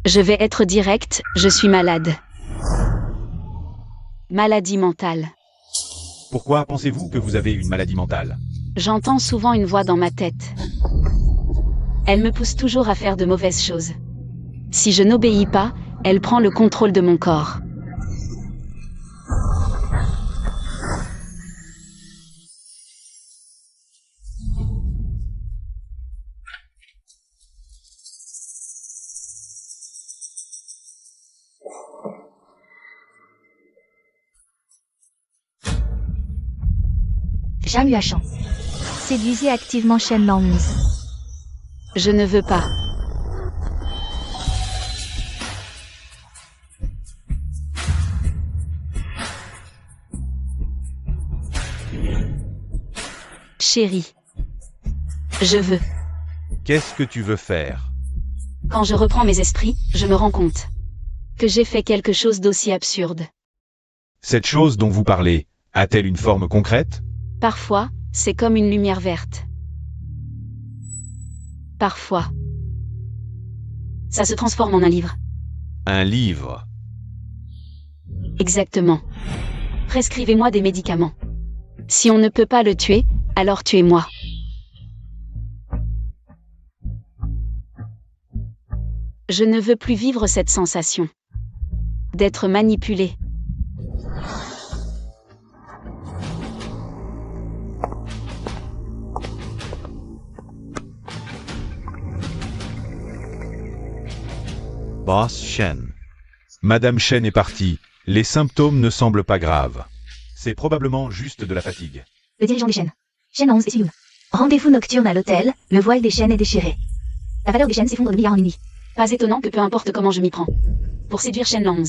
Je vais être direct, je suis malade. Maladie mentale. Pourquoi pensez-vous que vous avez une maladie mentale? J'entends souvent une voix dans ma tête. Elle me pousse toujours à faire de mauvaises choses. Si je n'obéis pas, elle prend le contrôle de mon corps. Zhang Yuashan. Séduisez activement Shenlong. Je ne veux pas. Chérie. Je veux. Qu'est-ce que tu veux faire? Quand je reprends mes esprits, je me rends compte que j'ai fait quelque chose d'aussi absurde. Cette chose dont vous parlez, a-t-elle une forme concrète? Parfois, c'est comme une lumière verte. Parfois, ça se transforme en un livre. Un livre. Exactement. Prescrivez-moi des médicaments. Si on ne peut pas le tuer, alors tuez-moi. Je ne veux plus vivre cette sensation d'être manipulé. Boss Shen. Madame Shen est partie. Les symptômes ne semblent pas graves. C'est probablement juste de la fatigue. Le dirigeant des chaînes. Shenlong et Siyun. Rendez-vous nocturne à l'hôtel, le voile des chaînes est déchiré. La valeur des chaînes s'effondre de milliards en une nuit. Pas étonnant que peu importe comment je m'y prends. Pour séduire Shenlong.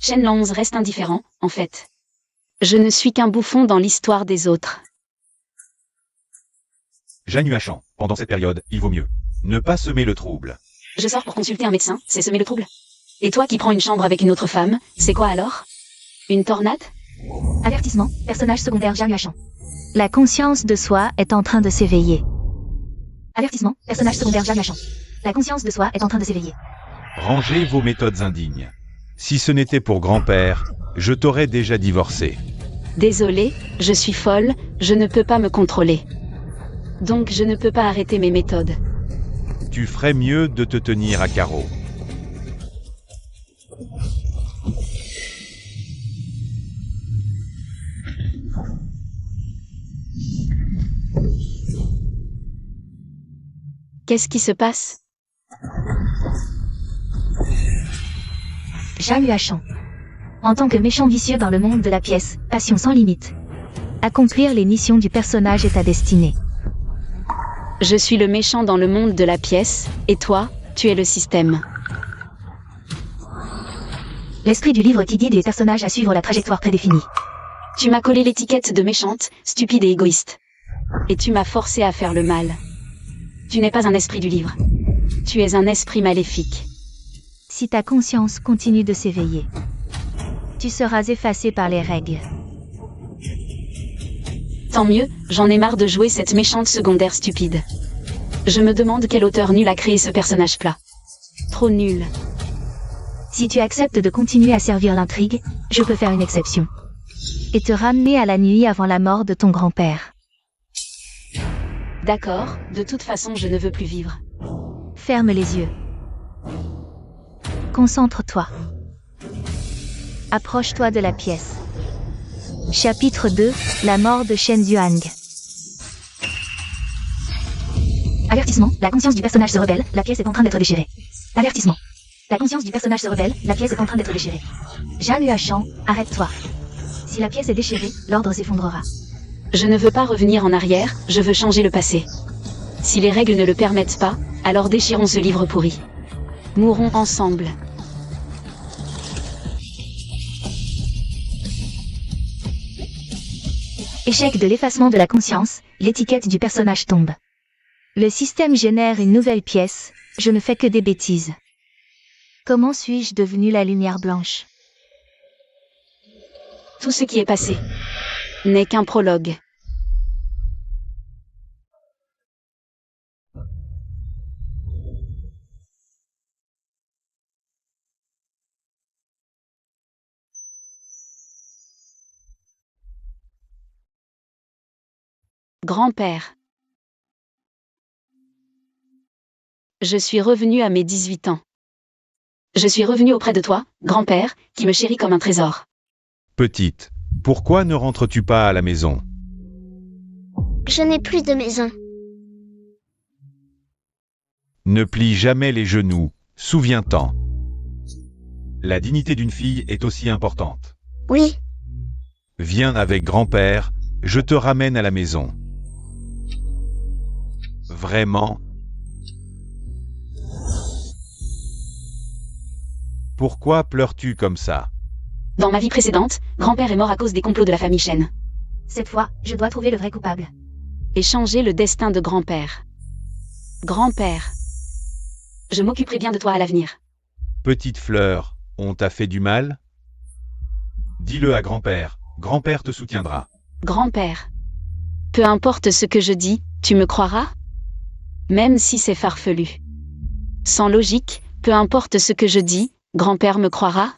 Shenlong reste indifférent, en fait. Je ne suis qu'un bouffon dans l'histoire des autres. Zhang Yuashan, pendant cette période, il vaut mieux ne pas semer le trouble. Je sors pour consulter un médecin, c'est semer le trouble. Et toi qui prends une chambre avec une autre femme, c'est quoi alors? Une tornade? Avertissement, personnage secondaire Zhang Yuashan. La conscience de soi est en train de s'éveiller. Avertissement, personnage secondaire Zhang Yuashan. La conscience de soi est en train de s'éveiller. Rangez vos méthodes indignes. Si ce n'était pour grand-père, je t'aurais déjà divorcé. Désolée, je suis folle, je ne peux pas me contrôler. Donc je ne peux pas arrêter mes méthodes. Tu ferais mieux de te tenir à carreau. Qu'est-ce qui se passe? Zhang Yuashan. En tant que méchant vicieux dans le monde de la pièce, passion sans limite. Accomplir les missions du personnage est ta destinée. Je suis le méchant dans le monde de la pièce, et toi, tu es le système. L'esprit du livre qui guide les personnages à suivre la trajectoire prédéfinie. Tu m'as collé l'étiquette de méchante, stupide et égoïste. Et tu m'as forcé à faire le mal. Tu n'es pas un esprit du livre. Tu es un esprit maléfique. Si ta conscience continue de s'éveiller, tu seras effacé par les règles. Tant mieux, j'en ai marre de jouer cette méchante secondaire stupide. Je me demande quel auteur nul a créé ce personnage plat. Trop nul. Si tu acceptes de continuer à servir l'intrigue, je peux faire une exception. Et te ramener à la nuit avant la mort de ton grand-père. D'accord, de toute façon je ne veux plus vivre. Ferme les yeux. Concentre-toi. Approche-toi de la pièce. Chapitre 2, la mort de Shen Zhuang. Avertissement, la conscience du personnage se rebelle, la pièce est en train d'être déchirée. Avertissement. La conscience du personnage se rebelle, la pièce est en train d'être déchirée. Zhang Yuashan, arrête-toi. Si la pièce est déchirée, l'ordre s'effondrera. Je ne veux pas revenir en arrière, je veux changer le passé. Si les règles ne le permettent pas, alors déchirons ce livre pourri. Mourons ensemble. Échec de l'effacement de la conscience, l'étiquette du personnage tombe. Le système génère une nouvelle pièce, je ne fais que des bêtises. Comment suis-je devenu la lumière blanche? Tout ce qui est passé n'est qu'un prologue. Grand-père. Je suis revenu à mes 18 ans. Je suis revenu auprès de toi, grand-père, qui me chérit comme un trésor. Petite, pourquoi ne rentres-tu pas à la maison? Je n'ai plus de maison. Ne plie jamais les genoux, souviens-t'en. La dignité d'une fille est aussi importante. Oui, Viens avec grand-père, je te ramène à la maison. Vraiment? Pourquoi pleures-tu comme ça? Dans ma vie précédente, grand-père est mort à cause des complots de la famille Chen. Cette fois, je dois trouver le vrai coupable. Et changer le destin de grand-père. Grand-père. Je m'occuperai bien de toi à l'avenir. Petite fleur, on t'a fait du mal? Dis-le à grand-père, grand-père te soutiendra. Grand-père. Peu importe ce que je dis, tu me croiras? Même si c'est farfelu. Sans logique, peu importe ce que je dis, grand-père me croira?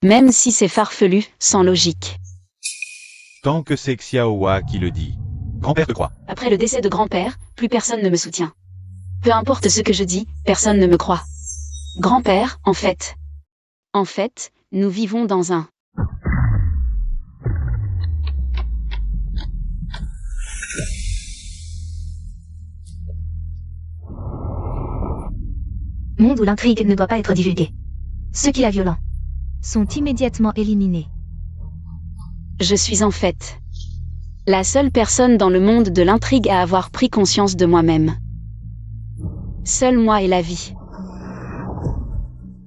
Même si c'est farfelu, sans logique. Tant que c'est Xiaohua qui le dit. Grand-père te croit. Après le décès de grand-père, plus personne ne me soutient. Peu importe ce que je dis, personne ne me croit. Grand-père, en fait, nous vivons dans un Monde où l'intrigue ne doit pas être divulguée. Ceux qui la violent sont immédiatement éliminés. Je suis en fait la seule personne dans le monde de l'intrigue à avoir pris conscience de moi-même. Seul moi et la vie.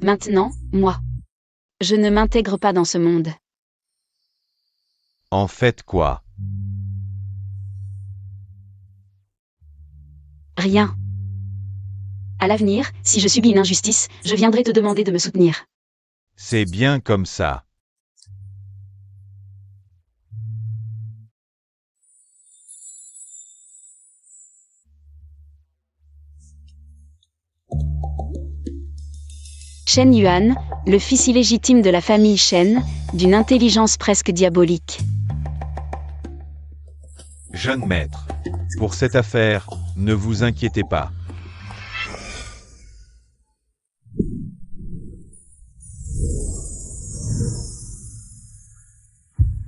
Maintenant, moi. Je ne m'intègre pas dans ce monde. En fait quoi? Rien. À l'avenir, si je subis une injustice, je viendrai te demander de me soutenir. C'est bien comme ça. Shen Yuan, le fils illégitime de la famille Shen, d'une intelligence presque diabolique. Jeune maître, pour cette affaire, ne vous inquiétez pas.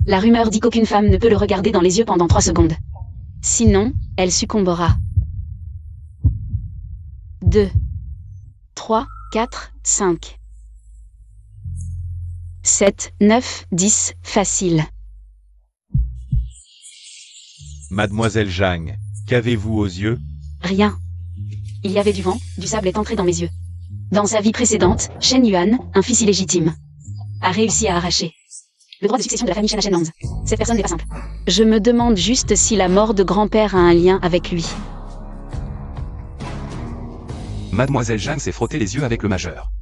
La rumeur dit qu'aucune femme ne peut le regarder dans les yeux pendant 3 secondes. Sinon, elle succombera. 2, 3, 4, 5, 7, 9, 10, facile. Mademoiselle Zhang, qu'avez-vous aux yeux? Rien. Il y avait du vent, du sable est entré dans mes yeux. Dans sa vie précédente, Shen Yuan, un fils illégitime, a réussi à arracher le droit de succession de la famille Shen à Shenlands. Cette personne n'est pas simple. Je me demande juste si la mort de grand-père a un lien avec lui. Mademoiselle Zhang s'est frotté les yeux avec le majeur.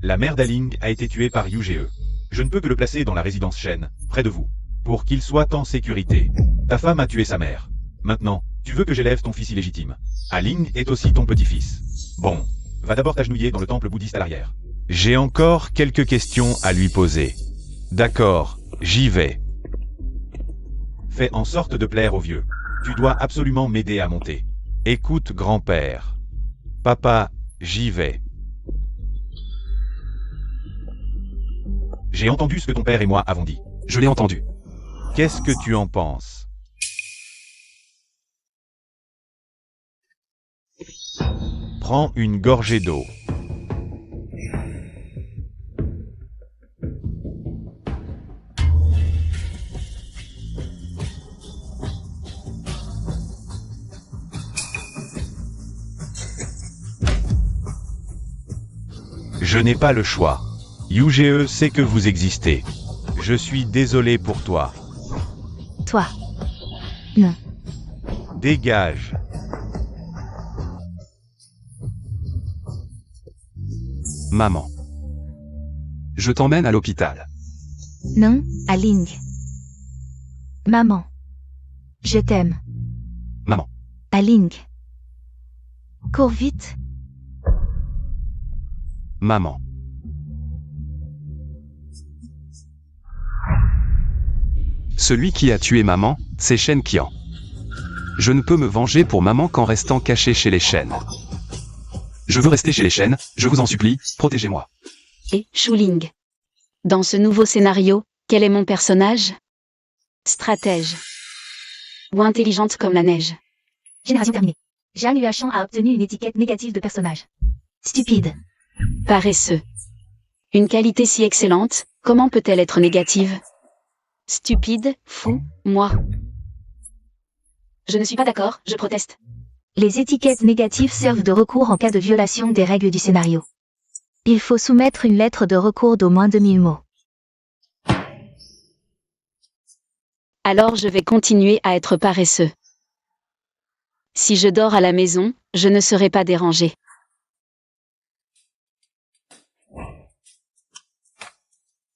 La mère d'Aling a été tuée par Yu Ge. Je ne peux que le placer dans la résidence Shen, près de vous, pour qu'il soit en sécurité. Ta femme a tué sa mère. Maintenant, tu veux que j'élève ton fils illégitime. Aling est aussi ton petit-fils. Bon, va d'abord t'agenouiller dans le temple bouddhiste à l'arrière. J'ai encore quelques questions à lui poser. D'accord, j'y vais. Fais en sorte de plaire au vieux. Tu dois absolument m'aider à monter. Écoute, grand-père. Papa, j'y vais. J'ai entendu ce que ton père et moi avons dit. Je l'ai entendu. Qu'est-ce que tu en penses? Prends une gorgée d'eau. Je n'ai pas le choix. Yu Ge sait que vous existez. Je suis désolé pour toi. Toi. Non. Dégage. Maman. Je t'emmène à l'hôpital. Non, Aling. Maman. Je t'aime. Maman. Aling. Cours vite. Maman. Celui qui a tué maman, c'est Shen Qian. Je ne peux me venger pour maman qu'en restant caché chez les chênes. Je veux rester chez les chênes, je vous en supplie, protégez-moi. Et Shuling. Dans ce nouveau scénario, quel est mon personnage? Stratège. Ou intelligente comme la neige? Génération terminée. Jeanne Huachan a obtenu une étiquette négative de personnage. Stupide. Paresseux. Une qualité si excellente, comment peut-elle être négative? Stupide, fou, moi. Je ne suis pas d'accord, je proteste. Les étiquettes négatives servent de recours en cas de violation des règles du scénario. Il faut soumettre une lettre de recours d'au moins 2000 mots. Alors je vais continuer à être paresseux. Si je dors à la maison, je ne serai pas dérangé.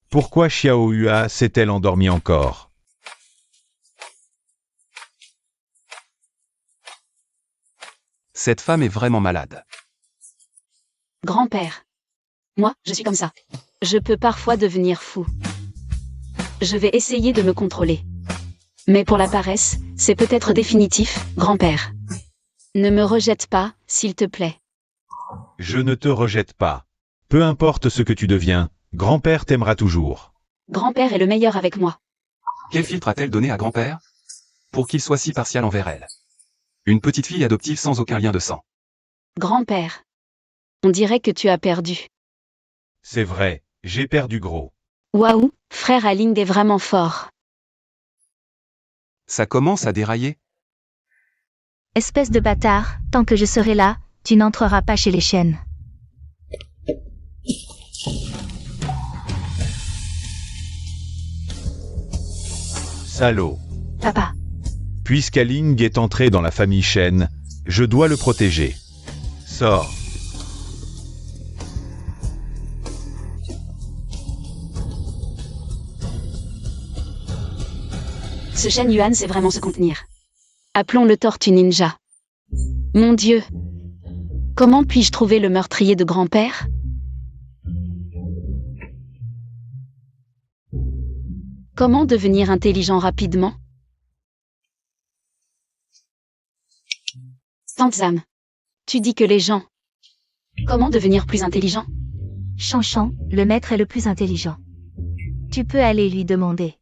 Pourquoi Xiao Hua s'est-elle endormie encore? Cette femme est vraiment malade. Grand-père. Moi, je suis comme ça. Je peux parfois devenir fou. Je vais essayer de me contrôler. Mais pour la paresse, c'est peut-être définitif, grand-père. Ne me rejette pas, s'il te plaît. Je ne te rejette pas. Peu importe ce que tu deviens, grand-père t'aimera toujours. Grand-père est le meilleur avec moi. Quel filtre a-t-elle donné à grand-père? Pour qu'il soit si partial envers elle. Une petite fille adoptive sans aucun lien de sang. Grand-père. On dirait que tu as perdu. C'est vrai, j'ai perdu gros. Waouh, frère Aling est vraiment fort. Ça commence à dérailler. Espèce de bâtard, tant que je serai là, tu n'entreras pas chez les chênes. Salaud. Papa. Puisqu'Aling est entré dans la famille Shen, je dois le protéger. Sors. Ce Shen Yuan sait vraiment se contenir. Appelons-le Tortue Ninja. Mon Dieu. Comment puis-je trouver le meurtrier de grand-père? Comment devenir intelligent rapidement? Tante Zam. Tu dis que les gens... Comment devenir plus intelligent? Chanchan, le maître est le plus intelligent. Tu peux aller lui demander.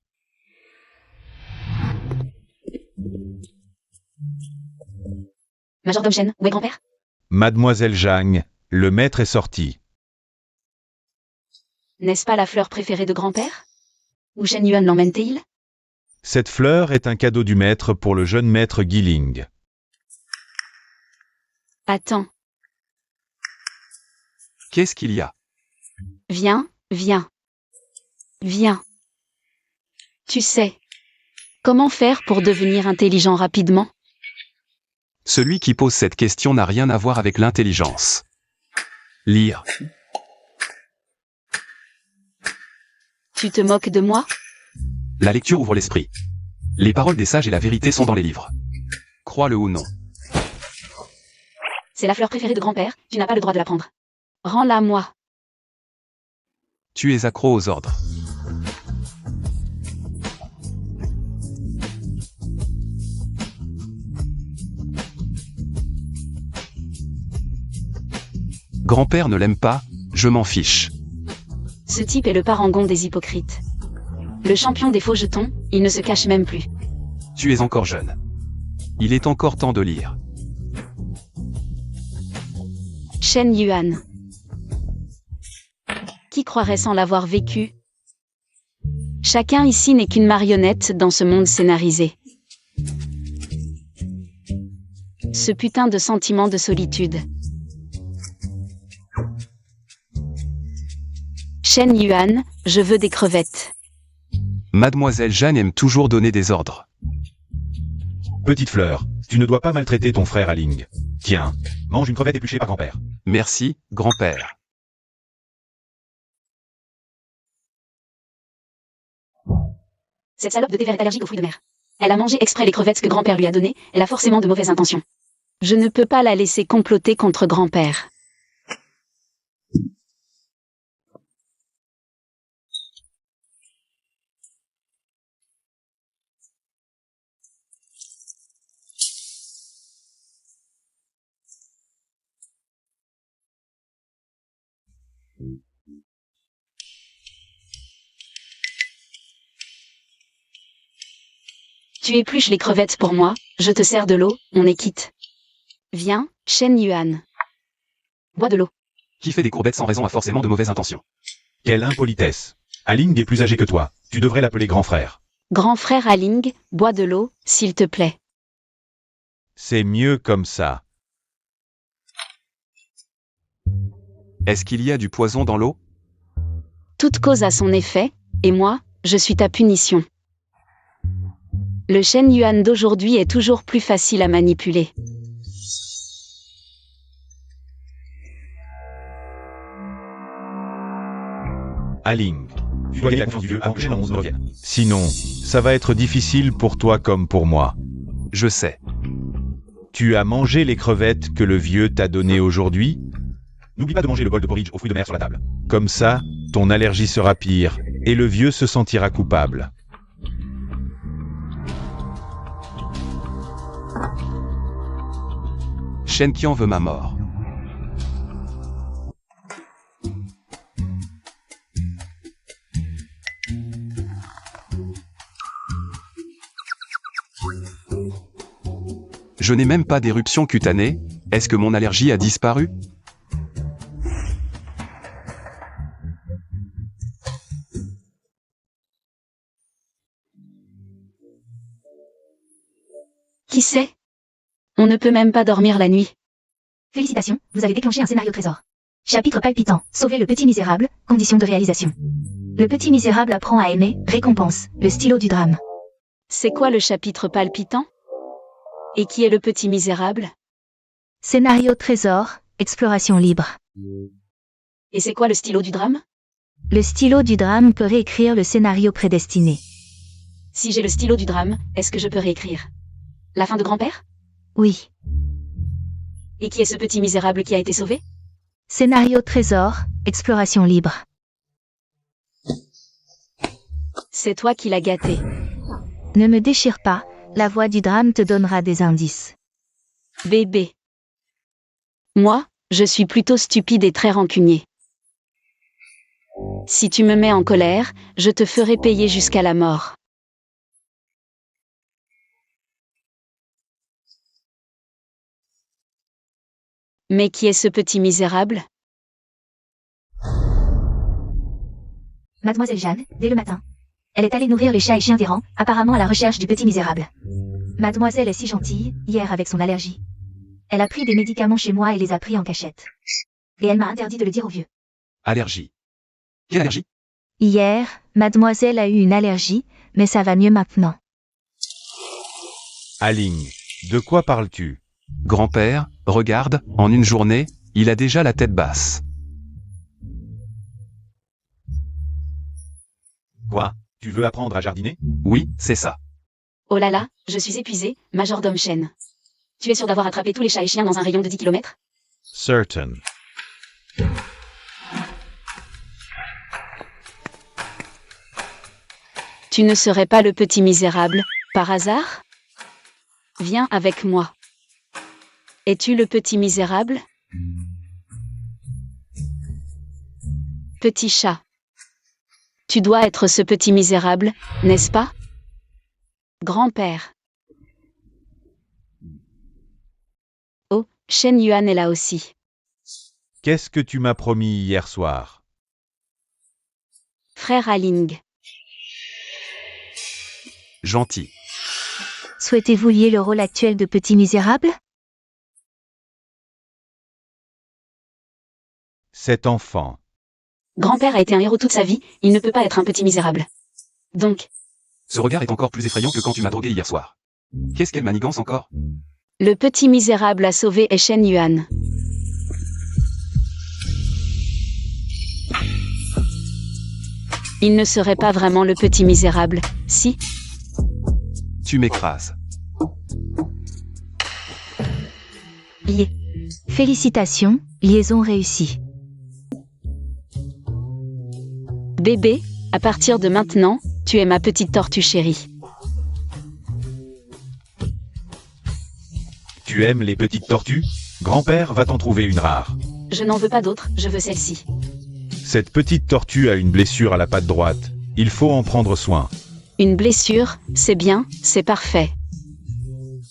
Majordome Shen, où est grand-père? Mademoiselle Zhang, le maître est sorti. N'est-ce pas la fleur préférée de grand-père? Où Shen Yuan l'emmène-t-il? Cette fleur est un cadeau du maître pour le jeune maître Guiling. Attends, Qu'est-ce qu'il y a? viens, viens. Viens. Tu sais. Comment faire pour devenir intelligent rapidement? Celui qui pose cette question n'a rien à voir avec l'intelligence. Lire. Tu te moques de moi? La lecture ouvre l'esprit. Les paroles des sages et la vérité sont dans les livres. Crois-le ou non. C'est la fleur préférée de grand-père, tu n'as pas le droit de la prendre. Rends-la moi. Tu es accro aux ordres. Grand-père ne l'aime pas, je m'en fiche. Ce type est le parangon des hypocrites. Le champion des faux jetons, il ne se cache même plus. Tu es encore jeune. Il est encore temps de lire. Shen Yuan. Qui croirait sans l'avoir vécu? Chacun ici n'est qu'une marionnette dans ce monde scénarisé. Ce putain de sentiment de solitude. Shen Yuan, je veux des crevettes. Mademoiselle Jeanne aime toujours donner des ordres. Petite fleur, tu ne dois pas maltraiter ton frère Aling. Tiens, mange une crevette épluchée par grand-père. Merci, grand-père. Cette salope de thé vert est allergique aux fruits de mer. Elle a mangé exprès les crevettes que grand-père lui a données, elle a forcément de mauvaises intentions. Je ne peux pas la laisser comploter contre grand-père. Tu épluches les crevettes pour moi, je te sers de l'eau, on est quitte. Viens, Shen Yuan. Bois de l'eau. Qui fait des courbettes sans raison a forcément de mauvaises intentions. Quelle impolitesse. Aling est plus âgé que toi. Tu devrais l'appeler grand frère. Grand frère Aling, bois de l'eau, s'il te plaît. C'est mieux comme ça. Est-ce qu'il y a du poison dans l'eau? Toute cause a son effet, et moi, je suis ta punition. Le Shen Yuan d'aujourd'hui est toujours plus facile à manipuler. Aling, tu dois gagner la confiance du vieux avant que Shen 11 ne revienne. Sinon, ça va être difficile pour toi comme pour moi. Je sais. Tu as mangé les crevettes que le vieux t'a données aujourd'hui? N'oublie pas de manger le bol de porridge aux fruits de mer sur la table. Comme ça, ton allergie sera pire, et le vieux se sentira coupable. Shen Qian veut ma mort. Je n'ai même pas d'éruption cutanée, est-ce que mon allergie a disparu? Qui sait? On ne peut même pas dormir la nuit. Félicitations, vous avez déclenché un scénario trésor. Chapitre palpitant, sauver le petit misérable, conditions de réalisation. Le petit misérable apprend à aimer, récompense, le stylo du drame. C'est quoi le chapitre palpitant? Et qui est le petit misérable? Scénario trésor, exploration libre. Et c'est quoi le stylo du drame? Le stylo du drame peut réécrire le scénario prédestiné. Si j'ai le stylo du drame, est-ce que je peux réécrire la fin de grand-père? Oui. Et qui est ce petit misérable qui a été sauvé? Scénario trésor, exploration libre. C'est toi qui l'as gâté. Ne me déchire pas, la voix du drame te donnera des indices. Bébé. Moi, je suis plutôt stupide et très rancunier. Si tu me mets en colère, je te ferai payer jusqu'à la mort. Mais qui est ce petit misérable? Mademoiselle Jeanne, dès le matin. Elle est allée nourrir les chats et chiens d'errant, apparemment à la recherche du petit misérable. Mademoiselle est si gentille, hier avec son allergie. Elle a pris des médicaments chez moi et les a pris en cachette. Et elle m'a interdit de le dire au vieux. Allergie. Quelle allergie? Hier, mademoiselle a eu une allergie, mais ça va mieux maintenant. Aling, de quoi parles-tu? Grand-père, regarde, en une journée, il a déjà la tête basse. Quoi? Tu veux apprendre à jardiner? Oui, c'est ça. Oh là là, je suis épuisé, majordome Shen. Tu es sûr d'avoir attrapé tous les chats et chiens dans un rayon de 10 km? Certain. Tu ne serais pas le petit misérable, par hasard? Viens avec moi. Es-tu le petit misérable? Petit chat. Tu dois être ce petit misérable, n'est-ce pas? Grand-père. Oh, Shen Yuan est là aussi. Qu'est-ce que tu m'as promis hier soir? Frère Aling. Gentil. Souhaitez-vous lier le rôle actuel de petit misérable? Cet enfant. Grand-père a été un héros toute sa vie, il ne peut pas être un petit misérable. Donc, Ce regard est encore plus effrayant que quand tu m'as drogué hier soir. Qu'est-ce qu'elle manigance encore? le petit misérable à sauver est Shen Yuan. Il ne serait pas vraiment le petit misérable, si? Tu m'écrases. Lié. Félicitations, liaison réussie. Bébé, à partir de maintenant, tu es ma petite tortue chérie. Tu aimes les petites tortues? Grand-père va t'en trouver une rare. Je n'en veux pas d'autre, je veux celle-ci. Cette petite tortue a une blessure à la patte droite. Il faut en prendre soin. Une blessure, c'est bien, c'est parfait.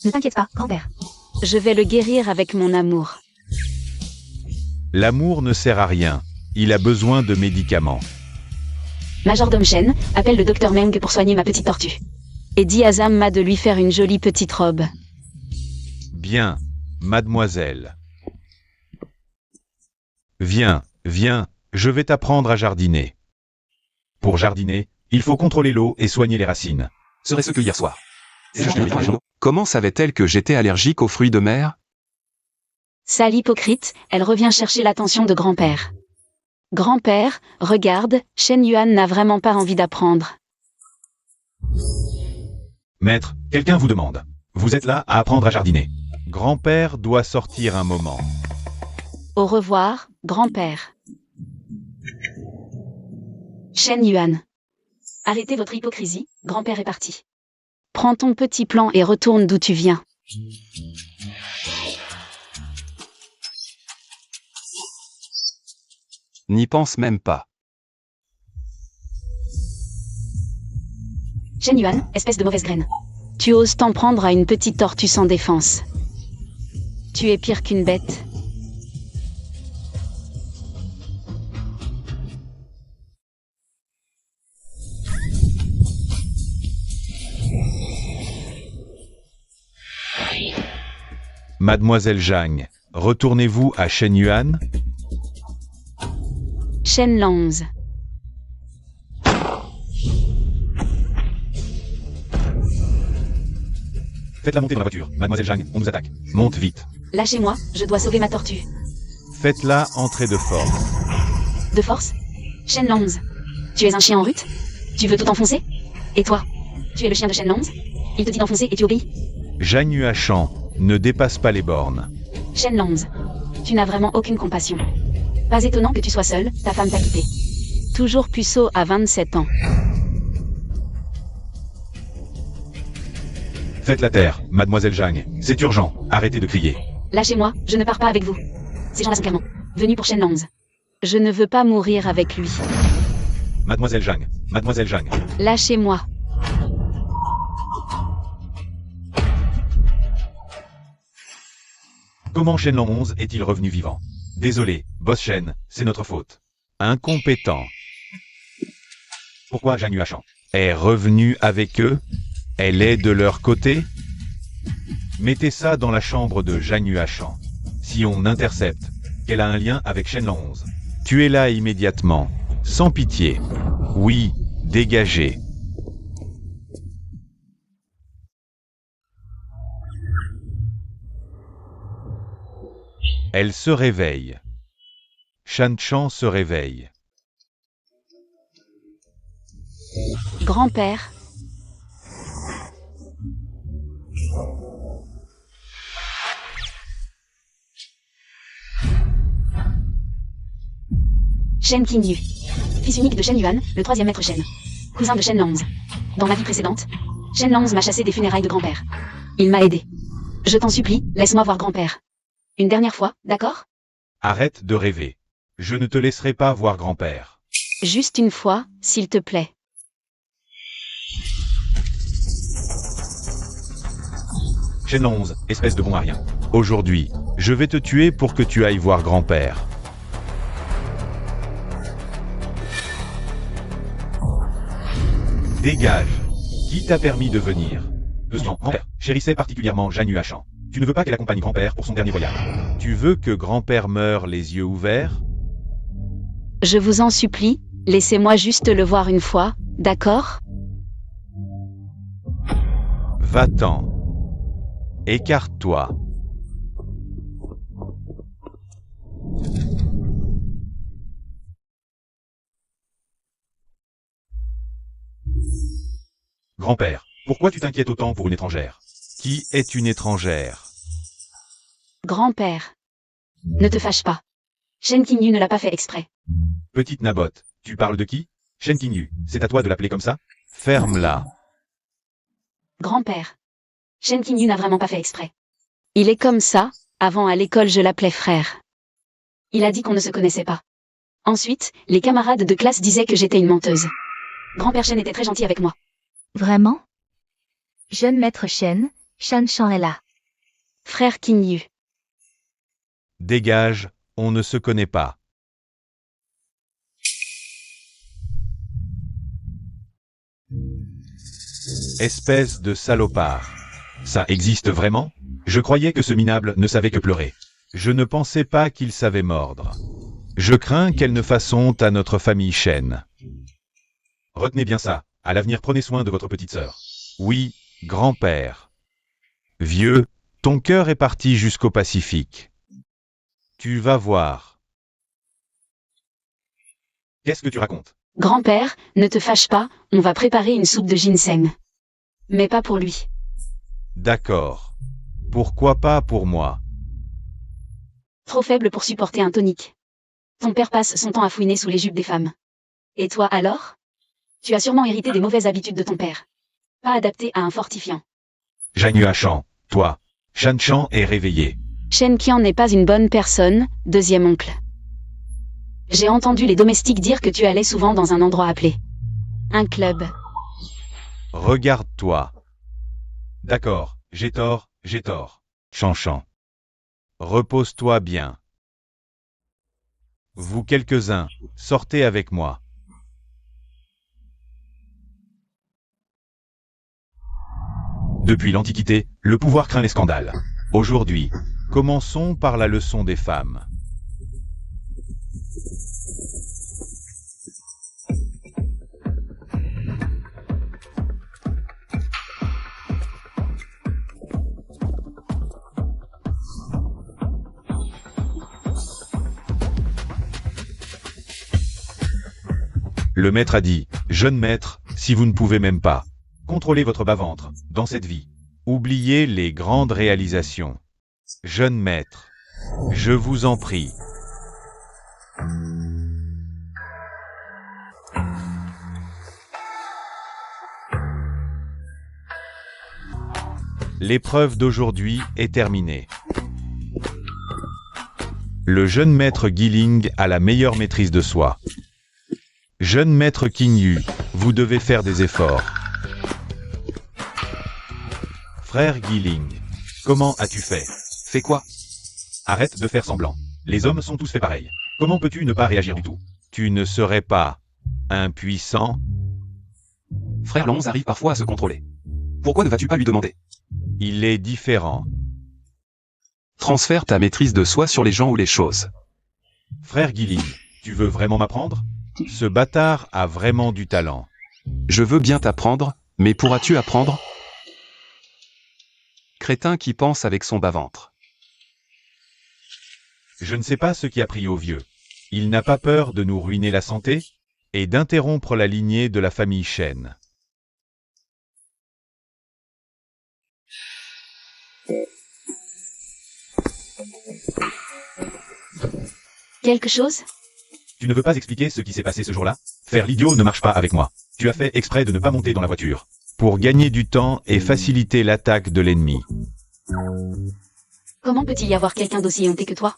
Ne t'inquiète pas, grand-père. Je vais le guérir avec mon amour. L'amour ne sert à rien. Il a besoin de médicaments. Majordome Shen, appelle le docteur Meng pour soigner ma petite tortue. Et dis à Zamma de lui faire une jolie petite robe. Bien, mademoiselle. Viens, viens, je vais t'apprendre à jardiner. Pour jardiner, il faut contrôler l'eau et soigner les racines. Serait-ce que hier soir? Comment savait-elle que j'étais allergique aux fruits de mer? Sale hypocrite, elle revient chercher l'attention de grand-père. Grand-père, regarde, Shen Yuan n'a vraiment pas envie d'apprendre. Maître, quelqu'un vous demande. Vous êtes là à apprendre à jardiner. Grand-père doit sortir un moment. Au revoir, grand-père. Shen Yuan. Arrêtez votre hypocrisie, grand-père est parti. Prends ton petit plan et retourne d'où tu viens. N'y pense même pas. Shen Yuan, espèce de mauvaise graine. Tu oses t'en prendre à une petite tortue sans défense. Tu es pire qu'une bête. Mademoiselle Zhang, retournez-vous à Shen Yuan? Shen Lanz. Faites-la monter dans la voiture. Mademoiselle Zhang, on nous attaque. Monte vite. Lâchez-moi, je dois sauver ma tortue. Faites-la entrer de force. De force? Shen Lanz. Tu es un chien en rut? Tu veux tout enfoncer? Et toi? Tu es le chien de Shen Lanz? Il te dit d'enfoncer et tu obéis? Zhang Yuashan, ne dépasse pas les bornes. Shen Lanz. Tu n'as vraiment aucune compassion. Pas étonnant que tu sois seul, ta femme t'a quitté. Toujours puceau à 27 ans. Faites la terre, Mademoiselle Zhang. C'est urgent. Arrêtez de crier. Lâchez-moi, je ne pars pas avec vous. Ces gens-là sont clairement venus pour Shen Lanz. Je ne veux pas mourir avec lui. Mademoiselle Zhang. Mademoiselle Zhang. Lâchez-moi. Comment Shen Lanz est-il revenu vivant? Désolé, boss Shen, c'est notre faute. Incompétent. Pourquoi Zhang Yuashan est revenu avec eux? Elle est de leur côté? Mettez ça dans la chambre de Zhang Yuashan. Si on intercepte qu'elle a un lien avec Shen Lanz, tuez-la immédiatement, sans pitié. Oui, dégagez. Elle se réveille. Shan Chan se réveille. Grand-père. Shen Qingyu. Fils unique de Shen Yuan, le troisième maître Shen. Cousin de Shen Lanz. Dans ma vie précédente, Shen Lanz m'a chassé des funérailles de grand-père. Il m'a aidé. Je t'en supplie, laisse-moi voir grand-père. Une dernière fois, d'accord? Arrête de rêver. Je ne te laisserai pas voir grand-père. Juste une fois, s'il te plaît. Shen Lanz, espèce de bon à rien. Aujourd'hui, je vais te tuer pour que tu ailles voir grand-père. Dégage. Qui t'a permis de venir? Grand-père chérissait particulièrement Zhang Yuashan. Tu ne veux pas qu'elle accompagne grand-père pour son dernier voyage. Tu veux que grand-père meure les yeux ouverts? Je vous en supplie, laissez-moi juste le voir une fois, d'accord? Va-t'en. Écarte-toi. Grand-père, pourquoi tu t'inquiètes autant pour une étrangère? Qui est une étrangère? Grand-père. Ne te fâche pas. Shen Qingyu ne l'a pas fait exprès. Petite nabote, tu parles de qui? Shen Qingyu, c'est à toi de l'appeler comme ça? Ferme-la. Grand-père. Shen Qingyu n'a vraiment pas fait exprès. Il est comme ça, avant à l'école je l'appelais frère. Il a dit qu'on ne se connaissait pas. Ensuite, les camarades de classe disaient que j'étais une menteuse. Grand-père Shen était très gentil avec moi. Vraiment? Jeune maître Shen, Shan Shan est là. Frère Kinyu. Dégage, on ne se connaît pas. Espèce de salopard. Ça existe vraiment? Je croyais que ce minable ne savait que pleurer. Je ne pensais pas qu'il savait mordre. Je crains qu'elle ne fasse honte à notre famille Shen. Retenez bien ça. À l'avenir, prenez soin de votre petite sœur. Oui, grand-père. Vieux, ton cœur est parti jusqu'au Pacifique. Tu vas voir. Qu'est-ce que tu racontes? Grand-père, ne te fâche pas, on va préparer une soupe de ginseng. Mais pas pour lui. D'accord. Pourquoi pas pour moi? Trop faible pour supporter un tonique. Ton père passe son temps à fouiner sous les jupes des femmes. Et toi alors? Tu as sûrement hérité des mauvaises habitudes de ton père. Pas adapté à un fortifiant. Janu-Achan, toi. Shan Chan est réveillé. Shen Qian n'est pas une bonne personne, deuxième oncle. J'ai entendu les domestiques dire que tu allais souvent dans un endroit appelé un club. Regarde-toi. D'accord, j'ai tort, j'ai tort. Chan Chan. Repose-toi bien. Vous quelques-uns, sortez avec moi. Depuis l'Antiquité, le pouvoir craint les scandales. Aujourd'hui, commençons par la leçon des femmes. Le maître a dit, « Jeune maître, si vous ne pouvez même pas contrôler votre bas-ventre dans cette vie, oubliez les grandes réalisations. Jeune maître, je vous en prie. » L'épreuve d'aujourd'hui est terminée. Le jeune maître Guiling a la meilleure maîtrise de soi. Jeune maître Kinyu, vous devez faire des efforts. Frère Guiling, comment as-tu fait? Fais quoi? Arrête de faire semblant. Les hommes sont tous faits pareils. Comment peux-tu ne pas réagir du tout? Tu ne serais pas impuissant? Frère Lonze arrive parfois à se contrôler. Pourquoi ne vas-tu pas lui demander? Il est différent. Transfère ta maîtrise de soi sur les gens ou les choses. Frère Guiling, tu veux vraiment m'apprendre? Ce bâtard a vraiment du talent. Je veux bien t'apprendre, mais pourras-tu apprendre? Crétin qui pense avec son bas-ventre. Je ne sais pas ce qui a pris au vieux. Il n'a pas peur de nous ruiner la santé et d'interrompre la lignée de la famille Shen. Quelque chose? Tu ne veux pas expliquer ce qui s'est passé ce jour-là? Faire l'idiot ne marche pas avec moi. Tu as fait exprès de ne pas monter dans la voiture. Pour gagner du temps et faciliter l'attaque de l'ennemi. Comment peut-il y avoir quelqu'un d'aussi honté que toi?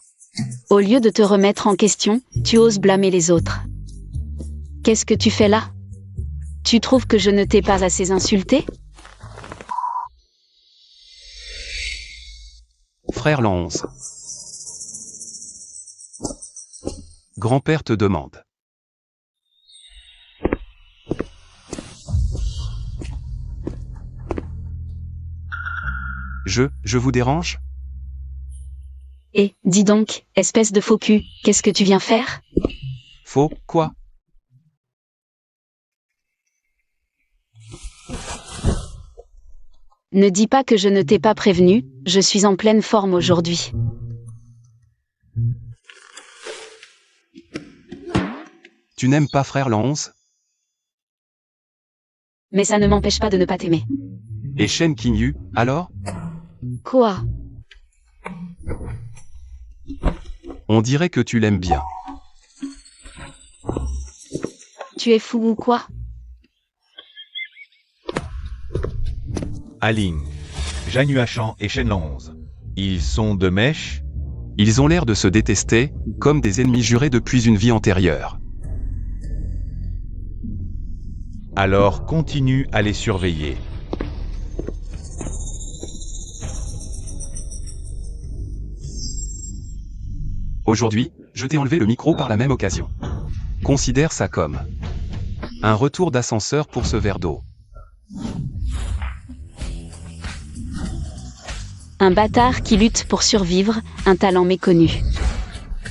Au lieu de te remettre en question, tu oses blâmer les autres. Qu'est-ce que tu fais là? Tu trouves que je ne t'ai pas assez insulté? Frère Lonze. Grand-père te demande. Je vous dérange? Et, dis donc, espèce de faux cul, qu'est-ce que tu viens faire? Faux, quoi? Ne dis pas que je ne t'ai pas prévenu, je suis en pleine forme aujourd'hui. Tu n'aimes pas frère Lonze? Mais ça ne m'empêche pas de ne pas t'aimer. Et Shen Kinyu, alors? Quoi? On dirait que tu l'aimes bien. Tu es fou ou quoi? Aling, Janu-Achan et Shenlonze. Ils sont de mèche? Ils ont l'air de se détester, comme des ennemis jurés depuis une vie antérieure. Alors continue à les surveiller. Aujourd'hui, je t'ai enlevé le micro par la même occasion. Considère ça comme un retour d'ascenseur pour ce verre d'eau. Un bâtard qui lutte pour survivre, un talent méconnu.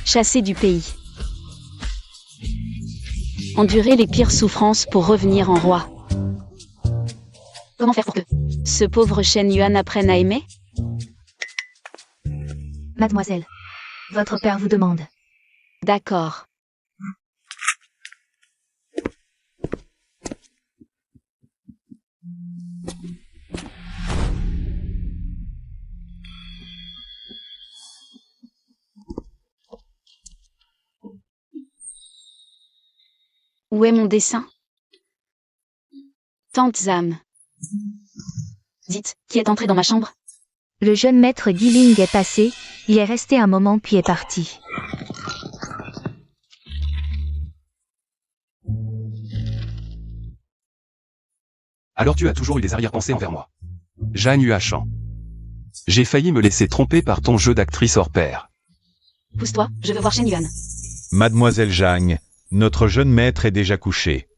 Chassé du pays. Endurer les pires souffrances pour revenir en roi. Comment faire pour que ce pauvre Shen Yuan apprenne à aimer? Mademoiselle. Votre père vous demande. D'accord. Où est mon dessin? Tante Zam. Dites, qui est entré dans ma chambre? Le jeune maître Guiling est passé, il est resté un moment puis est parti. Alors tu as toujours eu des arrière-pensées envers moi. Zhang Yuashan. J'ai failli me laisser tromper par ton jeu d'actrice hors pair. Pousse-toi, je veux voir Shen Yuan. Mademoiselle Zhang, notre jeune maître est déjà couché.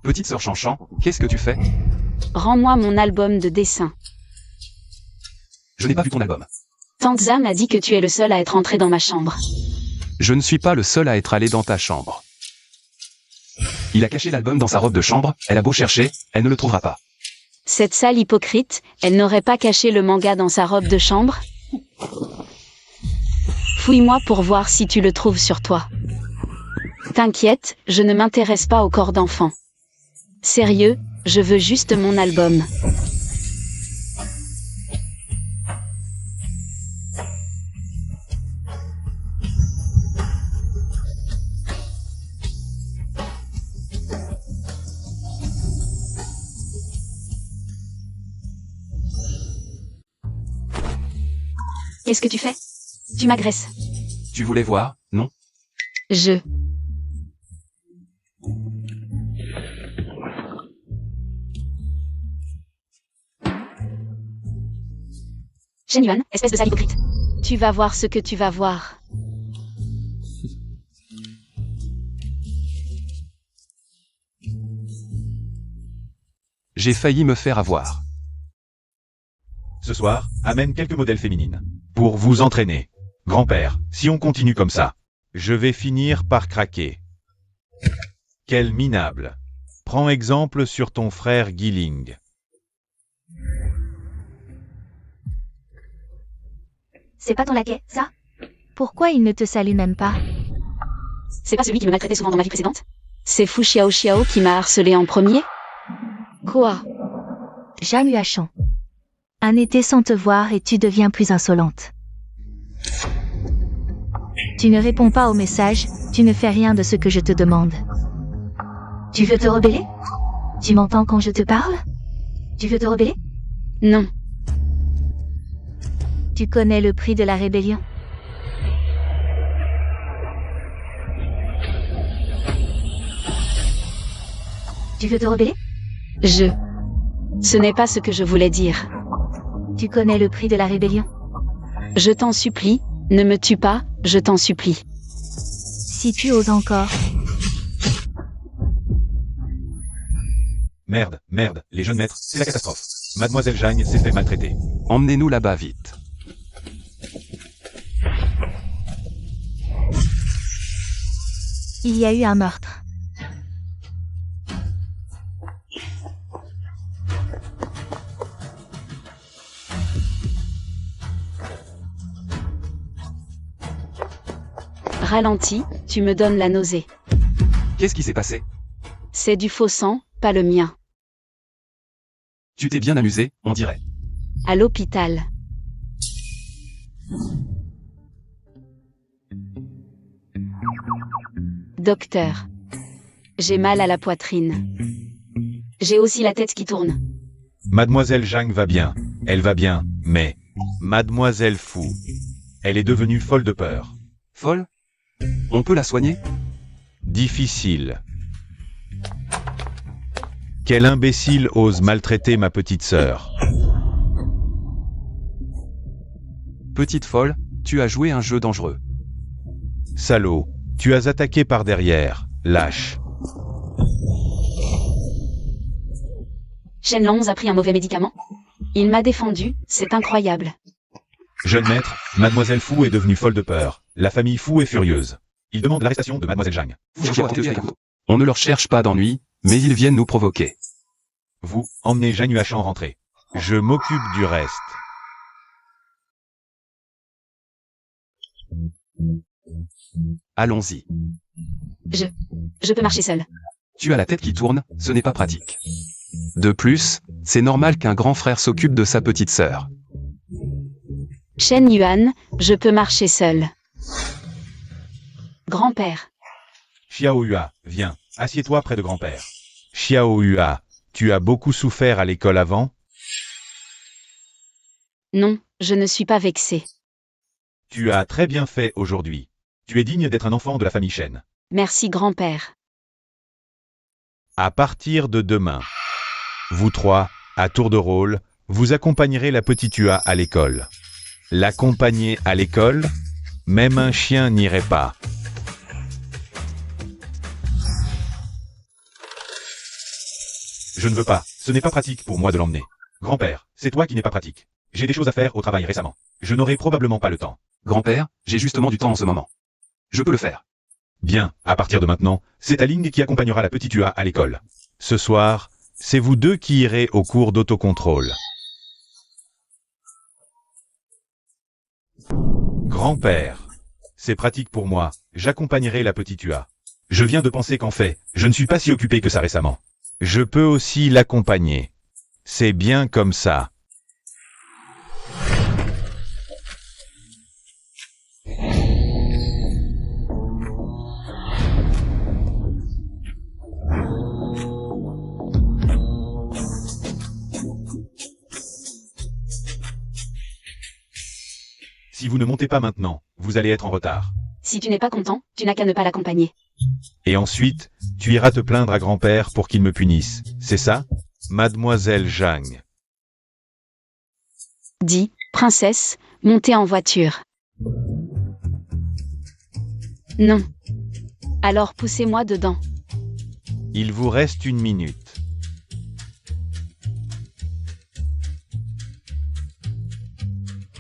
Petite sœur Chanchan, qu'est-ce que tu fais? Rends-moi mon album de dessin. Je n'ai pas vu ton album. Tante Zam a dit que tu es le seul à être entré dans ma chambre. Je ne suis pas le seul à être allé dans ta chambre. Il a caché l'album dans sa robe de chambre, elle a beau chercher, elle ne le trouvera pas. Cette sale hypocrite, elle n'aurait pas caché le manga dans sa robe de chambre? Fouille-moi pour voir si tu le trouves sur toi. T'inquiète, je ne m'intéresse pas au corps d'enfant. Sérieux, je veux juste mon album. Qu'est-ce que tu fais? Tu m'agresses. Tu voulais voir, non? Je... Shen Yuan, espèce de sale hypocrite. Tu vas voir ce que tu vas voir. J'ai failli me faire avoir. Ce soir, amène quelques modèles féminines. Pour vous entraîner. Grand-père, si on continue comme ça, je vais finir par craquer. Quel minable. Prends exemple sur ton frère Guiling. C'est pas ton laquais, ça? Pourquoi il ne te salue même pas? C'est pas celui qui me maltraitait souvent dans ma vie précédente? C'est Fu Xiao Xiao qui m'a harcelé en premier? Quoi? Zhang Yuashan. Un été sans te voir et tu deviens plus insolente. Tu ne réponds pas aux messages, tu ne fais rien de ce que je te demande. Tu veux te rebeller? Tu m'entends quand je te parle? Tu veux te rebeller? Non. Tu connais le prix de la rébellion? Tu veux te rebeller? Ce n'est pas ce que je voulais dire. Tu connais le prix de la rébellion? Je t'en supplie, ne me tue pas, je t'en supplie. Si tu oses encore. Merde, les jeunes maîtres, c'est la catastrophe. Mademoiselle Zhang s'est fait maltraiter. Emmenez-nous là-bas vite. Il y a eu un meurtre. Ralentis, tu me donnes la nausée. Qu'est-ce qui s'est passé? C'est du faux sang, pas le mien. Tu t'es bien amusé, on dirait. À l'hôpital. Docteur. J'ai mal à la poitrine. J'ai aussi la tête qui tourne. Mademoiselle Zhang va bien. Elle va bien, mais... Mademoiselle Fu. Elle est devenue folle de peur. Folle? On peut la soigner? Difficile. Quel imbécile ose maltraiter ma petite sœur. Petite folle, tu as joué un jeu dangereux. Salaud, tu as attaqué par derrière, lâche. Shenlong a pris un mauvais médicament. Il m'a défendu, c'est incroyable. Jeune maître, Mademoiselle Fu est devenue folle de peur. La famille Fu est furieuse. Il demande l'arrestation de Mademoiselle Zhang. On ne leur cherche pas d'ennui, mais ils viennent nous provoquer. Vous, emmenez Zhang Yuashan rentrer. Je m'occupe du reste. Allons-y. Je peux marcher seul. Tu as la tête qui tourne, ce n'est pas pratique. De plus, c'est normal qu'un grand frère s'occupe de sa petite sœur. Shen Yuan, je peux marcher seul. Grand-père. Xiao Hua, viens, assieds-toi près de grand-père. Xiao Hua, tu as beaucoup souffert à l'école avant? Non, je ne suis pas vexé. Tu as très bien fait aujourd'hui. Tu es digne d'être un enfant de la famille Shen. Merci grand-père. À partir de demain, vous trois, à tour de rôle, vous accompagnerez la petite Hua à l'école. L'accompagner à l'école? Même un chien n'irait pas. Je ne veux pas, ce n'est pas pratique pour moi de l'emmener. Grand-père, c'est toi qui n'es pas pratique. J'ai des choses à faire au travail récemment. Je n'aurai probablement pas le temps. Grand-père, j'ai justement du temps en ce moment. Je peux le faire. Bien, à partir de maintenant, c'est Aling qui accompagnera la petite Hua à l'école. Ce soir, c'est vous deux qui irez au cours d'autocontrôle. Grand-père, c'est pratique pour moi, j'accompagnerai la petite Hua. Je viens de penser qu'en fait, je ne suis pas si occupé que ça récemment. Je peux aussi l'accompagner. C'est bien comme ça. Si vous ne montez pas maintenant, vous allez être en retard. Si tu n'es pas content, tu n'as qu'à ne pas l'accompagner. Et ensuite, tu iras te plaindre à grand-père pour qu'il me punisse. C'est ça? Mademoiselle Zhang. Dis, princesse, montez en voiture. Non. Alors poussez-moi dedans. Il vous reste 1 minute.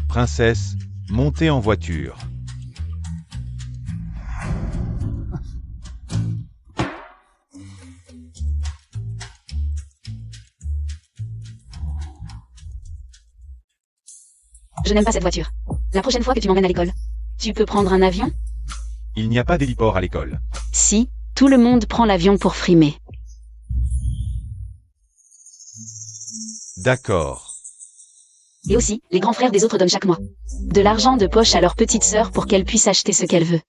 Princesse, montez en voiture. Je n'aime pas cette voiture. La prochaine fois que tu m'emmènes à l'école, tu peux prendre un avion? Il n'y a pas d'héliport à l'école. Si, tout le monde prend l'avion pour frimer. D'accord. Et aussi, les grands frères des autres donnent chaque mois de l'argent de poche à leur petite sœur pour qu'elle puisse acheter ce qu'elle veut.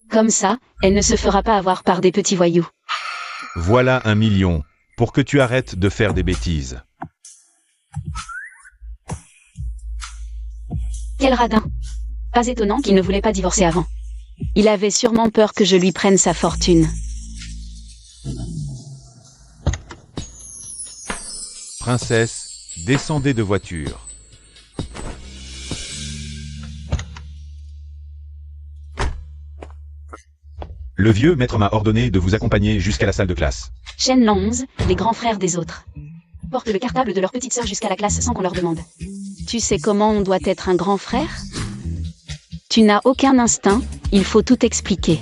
Comme ça, elle ne se fera pas avoir par des petits voyous. Voilà 1 million, pour que tu arrêtes de faire des bêtises. Quel radin! Pas étonnant qu'il ne voulait pas divorcer avant. Il avait sûrement peur que je lui prenne sa fortune. Princesse, descendez de voiture. Le vieux maître m'a ordonné de vous accompagner jusqu'à la salle de classe. Shenlong, les grands frères des autres, portent le cartable de leur petite sœur jusqu'à la classe sans qu'on leur demande. Tu sais comment on doit être un grand frère? Tu n'as aucun instinct, il faut tout expliquer.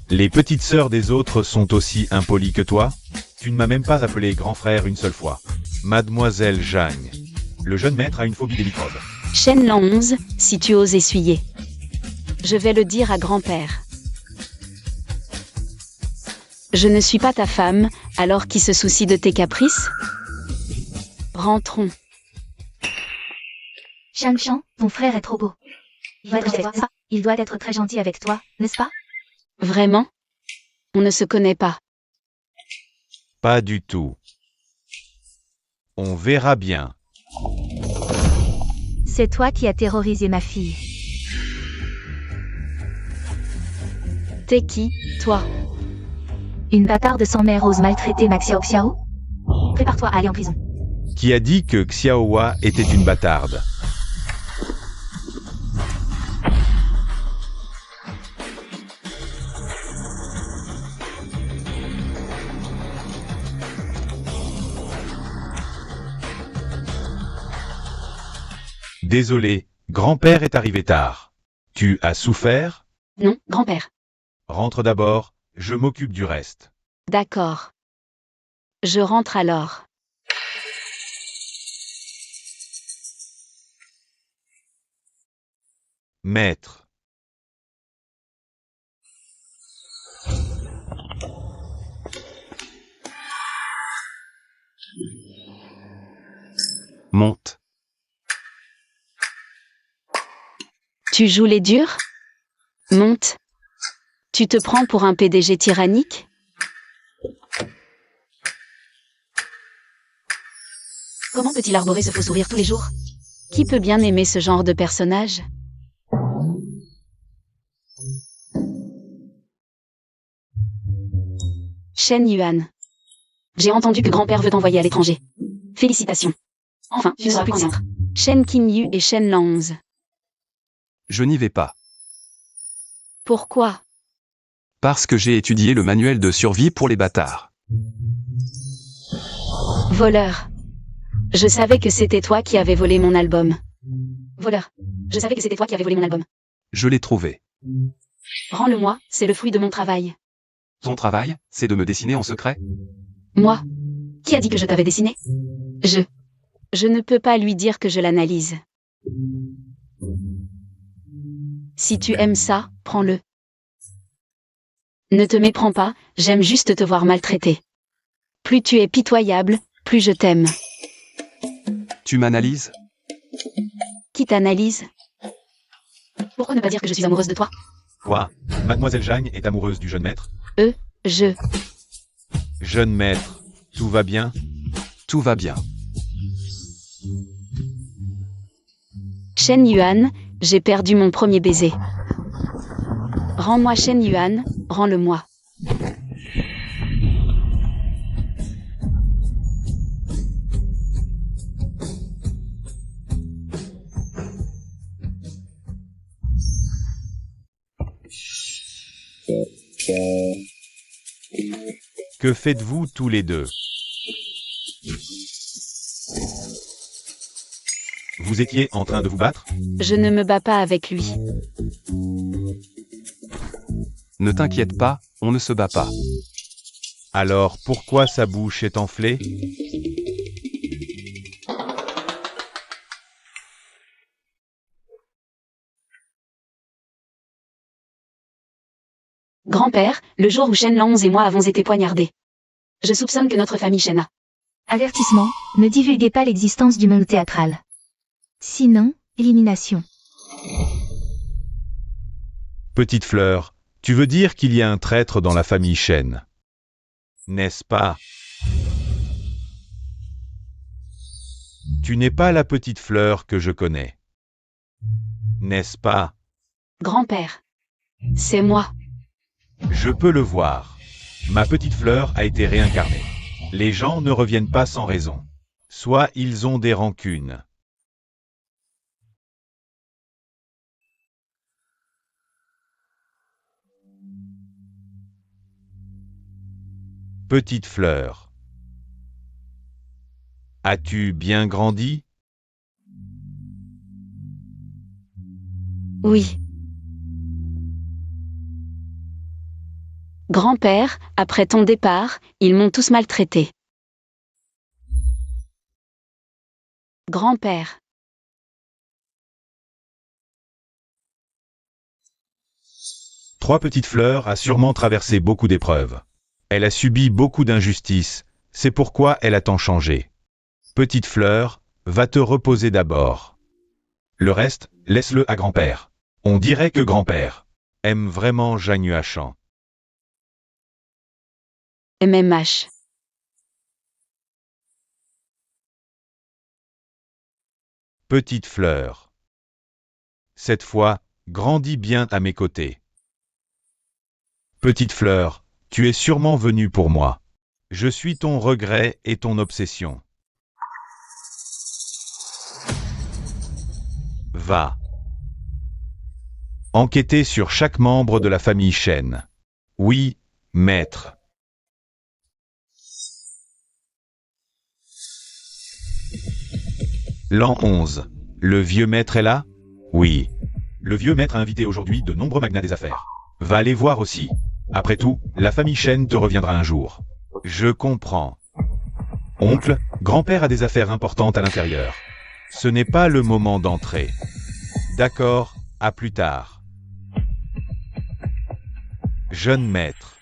Les petites sœurs des autres sont aussi impolies que toi? Tu ne m'as même pas appelé grand frère une seule fois. Mademoiselle Zhang. Le jeune maître a une phobie des microbes. Shenlong, si tu oses essuyer. Je vais le dire à grand-père. Je ne suis pas ta femme, alors qui se soucie de tes caprices? Rentrons. Shang Shan, ton frère est trop beau. Il doit être très gentil avec toi, n'est-ce pas? Vraiment? On ne se connaît pas. Pas du tout. On verra bien. C'est toi qui as terrorisé ma fille. T'es qui, toi? Une bâtarde sans mère ose maltraiter ma Xiao Xiao? Prépare-toi à aller en prison. Qui a dit que Xiaohua était une bâtarde? Désolé, grand-père est arrivé tard. Tu as souffert? Non, grand-père. Rentre d'abord, je m'occupe du reste. D'accord. Je rentre alors. Maître. Monte. Tu joues les durs? Monte. Tu te prends pour un PDG tyrannique? Comment peut-il arborer ce faux sourire tous les jours? Qui peut bien aimer ce genre de personnage? Shen Yuan. J'ai entendu que grand-père veut t'envoyer à l'étranger. Félicitations. Enfin, tu ne seras plus qu'en centre. Shen Qingyu et Shen Lanze. Je n'y vais pas. Pourquoi? Parce que j'ai étudié le manuel de survie pour les bâtards. Voleur. Je savais que c'était toi qui avais volé mon album. Voleur. Je savais que c'était toi qui avais volé mon album. Je l'ai trouvé. Rends-le-moi, c'est le fruit de mon travail. Ton travail, c'est de me dessiner en secret? Moi? Qui a dit que je t'avais dessiné? Je ne peux pas lui dire que je l'analyse. Si tu aimes ça, prends-le. Ne te méprends pas, j'aime juste te voir maltraité. Plus tu es pitoyable, plus je t'aime. Tu m'analyses? Qui t'analyse? Pourquoi ne pas dire que je suis amoureuse de toi? Quoi? Mademoiselle Zhang est amoureuse du jeune maître? Je... Jeune maître, tout va bien? Tout va bien. Shen Yuan, j'ai perdu mon premier baiser. Rends-moi Shen Yuan, rends-le-moi. Que faites-vous tous les deux? Vous étiez en train de vous battre? Je ne me bats pas avec lui. Ne t'inquiète pas, on ne se bat pas. Alors pourquoi sa bouche est enflée? Grand-père, le jour où Shen Lanze et moi avons été poignardés. Je soupçonne que notre famille Shen a. Avertissement, ne divulguez pas l'existence du monde théâtral. Sinon, élimination. Petite fleur, tu veux dire qu'il y a un traître dans la famille Shen? N'est-ce pas? Tu n'es pas la petite fleur que je connais. N'est-ce pas? Grand-père. C'est moi. Je peux le voir. Ma petite fleur a été réincarnée. Les gens ne reviennent pas sans raison. Soit ils ont des rancunes. Petite fleur. As-tu bien grandi? Oui. Grand-père, après ton départ, ils m'ont tous maltraité. Grand-père. Trois petites fleurs a sûrement traversé beaucoup d'épreuves. Elle a subi beaucoup d'injustices, c'est pourquoi elle a tant changé. Petite fleur, va te reposer d'abord. Le reste, laisse-le à grand-père. On dirait que grand-père aime vraiment Jeanne Huachan. MMH. Petite fleur. Cette fois, grandis bien à mes côtés. Petite fleur, tu es sûrement venue pour moi. Je suis ton regret et ton obsession. Va. Enquêter sur chaque membre de la famille Chen. Oui, maître. L'an 11. Le vieux maître est là? Oui. Le vieux maître a invité aujourd'hui de nombreux magnats des affaires. Va les voir aussi. Après tout, la famille Chen te reviendra un jour. Je comprends. Oncle, grand-père a des affaires importantes à l'intérieur. Ce n'est pas le moment d'entrer. D'accord, à plus tard. Jeune maître.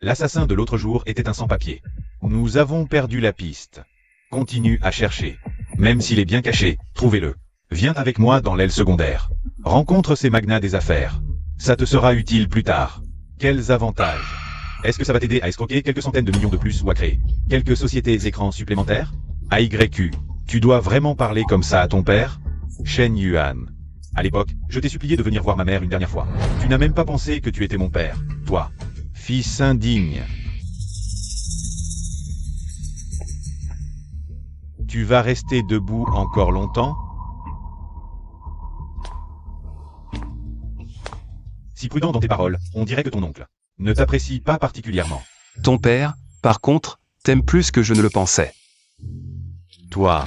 L'assassin de l'autre jour était un sans-papier. Nous avons perdu la piste. Continue à chercher. Même s'il est bien caché, trouvez-le. Viens avec moi dans l'aile secondaire. Rencontre ces magnats des affaires. Ça te sera utile plus tard. Quels avantages? Est-ce que ça va t'aider à escroquer quelques centaines de millions de plus ou à créer quelques sociétés écrans supplémentaires? AYQ, tu dois vraiment parler comme ça à ton père? Shen Yuan. À l'époque, je t'ai supplié de venir voir ma mère une dernière fois. Tu n'as même pas pensé que tu étais mon père, toi. Fils indigne. Tu vas rester debout encore longtemps? Si prudent dans tes paroles, on dirait que ton oncle ne t'apprécie pas particulièrement. Ton père, par contre, t'aime plus que je ne le pensais. Toi.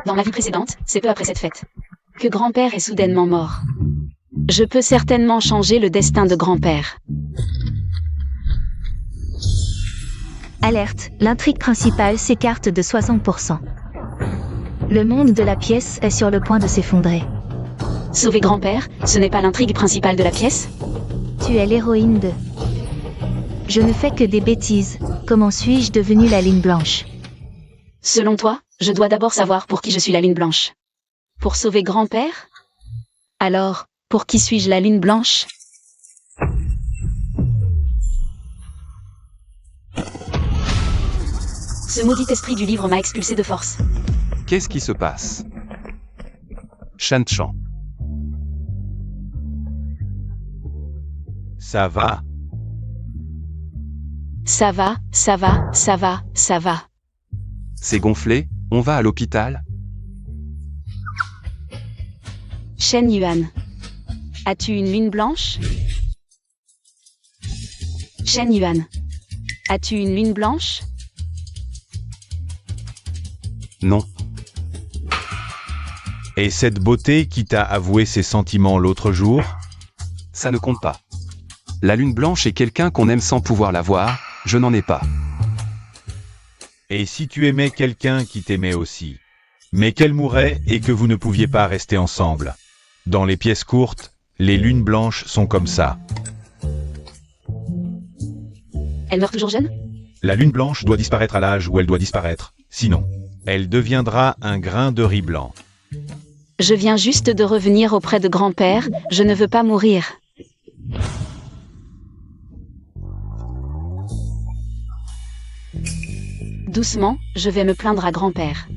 Dans ma vie précédente, c'est peu après cette fête que grand-père est soudainement mort. Je peux certainement changer le destin de grand-père. Alerte, l'intrigue principale s'écarte de 60%. Le monde de la pièce est sur le point de s'effondrer. Sauver grand-père, ce n'est pas l'intrigue principale de la pièce? Tu es l'héroïne de... Je ne fais que des bêtises. Comment suis-je devenue la ligne blanche? Selon toi, je dois d'abord savoir pour qui je suis la ligne blanche. Pour sauver grand-père? Alors, pour qui suis-je la ligne blanche? Ce maudit esprit du livre m'a expulsé de force. Qu'est-ce qui se passe? Shan Chan. Ça va. Ça va, ça va, ça va, ça va. C'est gonflé, on va à l'hôpital? Shen Yuan. As-tu une lune blanche? Shen Yuan. As-tu une lune blanche? Non. Et cette beauté qui t'a avoué ses sentiments l'autre jour? Ça ne compte pas. La lune blanche est quelqu'un qu'on aime sans pouvoir la voir, je n'en ai pas. Et si tu aimais quelqu'un qui t'aimait aussi, mais qu'elle mourait et que vous ne pouviez pas rester ensemble? Dans les pièces courtes, les lunes blanches sont comme ça. Elle meurt toujours jeune? La lune blanche doit disparaître à l'âge où elle doit disparaître. Sinon, elle deviendra un grain de riz blanc. Je viens juste de revenir auprès de grand-père, je ne veux pas mourir. Doucement, je vais me plaindre à grand-père.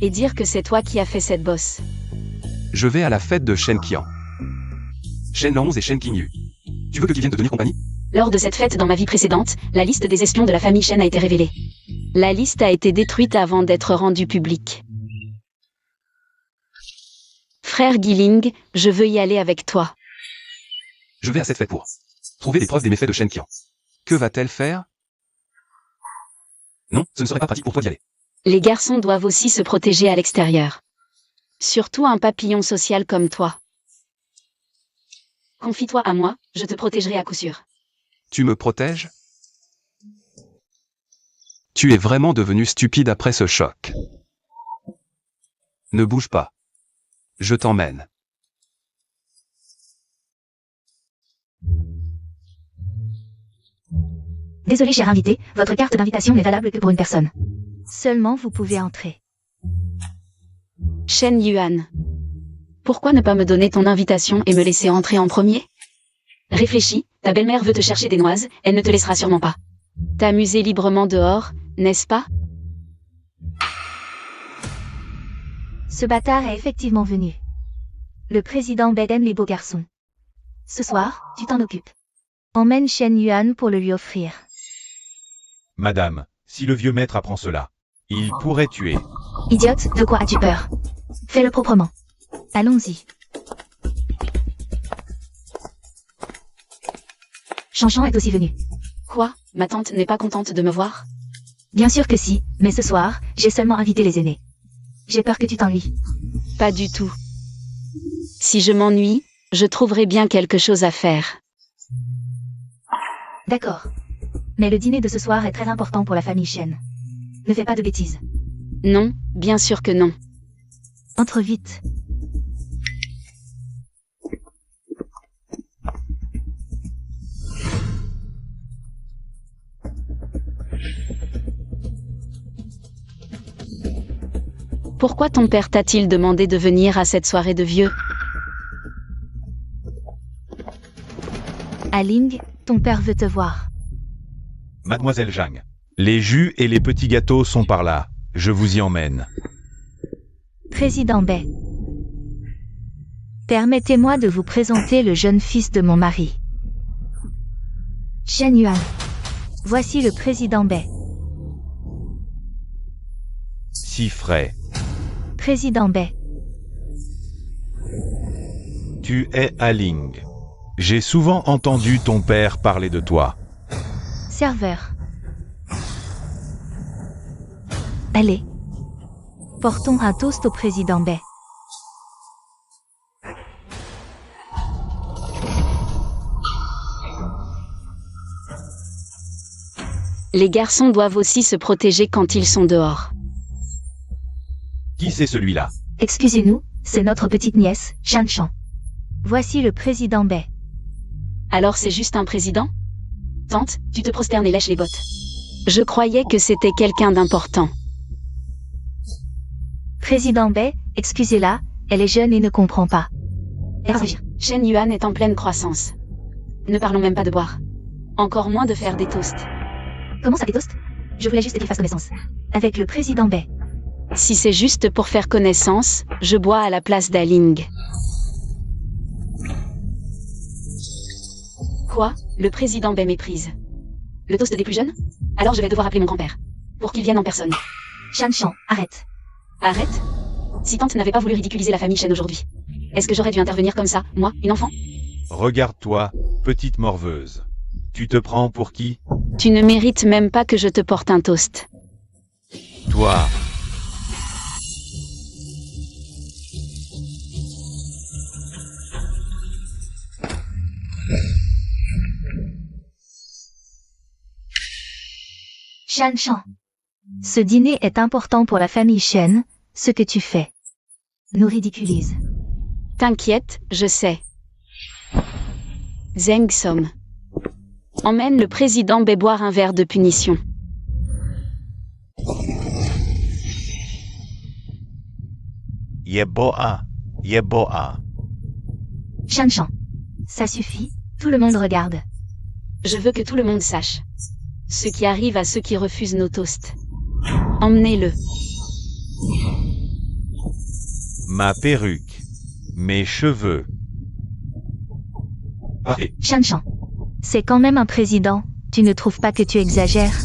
Et dire que c'est toi qui as fait cette bosse. Je vais à la fête de Shen Qian. Shen 11 et Shen Qingyu. Tu veux que qui vienne te tenir compagnie? Lors de cette fête dans ma vie précédente, la liste des espions de la famille Shen a été révélée. La liste a été détruite avant d'être rendue publique. Frère Guiling, je veux y aller avec toi. Je vais à cette fête pour trouver les preuves des méfaits de Shen Qian. Que va-t-elle faire? Non, ce ne serait pas pratique pour toi d'y aller. Les garçons doivent aussi se protéger à l'extérieur. Surtout un papillon social comme toi. Confie-toi à moi, je te protégerai à coup sûr. Tu me protèges? Tu es vraiment devenu stupide après ce choc. Ne bouge pas. Je t'emmène. Désolé cher invité, votre carte d'invitation n'est valable que pour une personne. Seulement vous pouvez entrer. Shen Yuan. Pourquoi ne pas me donner ton invitation et me laisser entrer en premier? Réfléchis, ta belle-mère veut te chercher des noises, elle ne te laissera sûrement pas. T'amuser librement dehors, n'est-ce pas? Ce bâtard est effectivement venu. Le président Bed aime les beaux garçons. Ce soir, tu t'en occupes. Emmène Shen Yuan pour le lui offrir. Madame, si le vieux maître apprend cela, il pourrait tuer. Idiote, de quoi as-tu peur? Fais-le proprement. Allons-y. Chanchan est aussi venu. Quoi? Ma tante n'est pas contente de me voir? Bien sûr que si, mais ce soir, j'ai seulement invité les aînés. J'ai peur que tu t'ennuies. Pas du tout. Si je m'ennuie, je trouverai bien quelque chose à faire. D'accord. Mais le dîner de ce soir est très important pour la famille Shen. Ne fais pas de bêtises. Non, bien sûr que non. Entre vite. Pourquoi ton père t'a-t-il demandé de venir à cette soirée de vieux? Aling, ton père veut te voir. Mademoiselle Zhang, les jus et les petits gâteaux sont par là. Je vous y emmène. Président Bai. Permettez-moi de vous présenter le jeune fils de mon mari. Shen Yuan. Voici le président Bai. Si frais. Président Bai. Tu es Aling. J'ai souvent entendu ton père parler de toi. Serveur. Allez. Portons un toast au président Bai. Les garçons doivent aussi se protéger quand ils sont dehors. Qui c'est celui-là? Excusez-nous, c'est notre petite nièce, Shan Shan. Voici le président Bai. Alors c'est juste un président? Tante, tu te prosternes et lèches les bottes. Je croyais que c'était quelqu'un d'important. Président Bai, excusez-la, elle est jeune et ne comprend pas. Shen Yuan est en pleine croissance. Ne parlons même pas de boire. Encore moins de faire des toasts. Comment ça des toasts? Je voulais juste qu'il fasse connaissance. Avec le président Bai. Si c'est juste pour faire connaissance, je bois à la place d'Aling. Quoi? Le président Bai méprise. Le toast des plus jeunes? Alors je vais devoir appeler mon grand-père. Pour qu'il vienne en personne. Shan Shan, arrête. Arrête? Si tante n'avait pas voulu ridiculiser la famille Shen aujourd'hui, est-ce que j'aurais dû intervenir comme ça, moi, une enfant? Regarde-toi, petite morveuse. Tu te prends pour qui? Tu ne mérites même pas que je te porte un toast. Toi. Shan Shan. Ce dîner est important pour la famille Shen, ce que tu fais nous ridiculise. T'inquiète, je sais. Zheng Som. Emmène le président Bai boire un verre de punition. Yeboa. Yeboa. Shan Shan. Ça suffit, tout le monde regarde. Je veux que tout le monde sache. Ce qui arrive à ceux qui refusent nos toasts. Emmenez-le. Ma perruque. Mes cheveux. Parfait. Shan Shan. C'est quand même un président, tu ne trouves pas que tu exagères?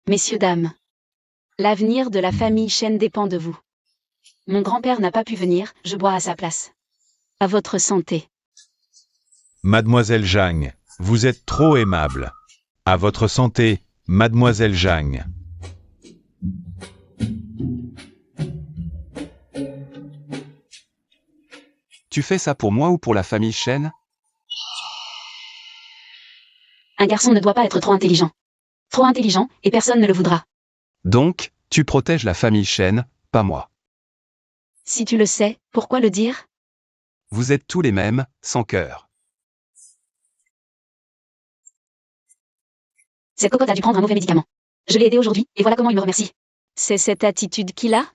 Messieurs, dames. L'avenir de la famille Shen dépend de vous. Mon grand-père n'a pas pu venir, je bois à sa place. À votre santé. Mademoiselle Zhang, vous êtes trop aimable. À votre santé, Mademoiselle Zhang. Tu fais ça pour moi ou pour la famille Shen? Un garçon ne doit pas être trop intelligent. Trop intelligent, et personne ne le voudra. Donc, tu protèges la famille Shen, pas moi. Si tu le sais, pourquoi le dire? Vous êtes tous les mêmes, sans cœur. Cette cocotte a dû prendre un mauvais médicament. Je l'ai aidé aujourd'hui, et voilà comment il me remercie. C'est cette attitude qu'il a?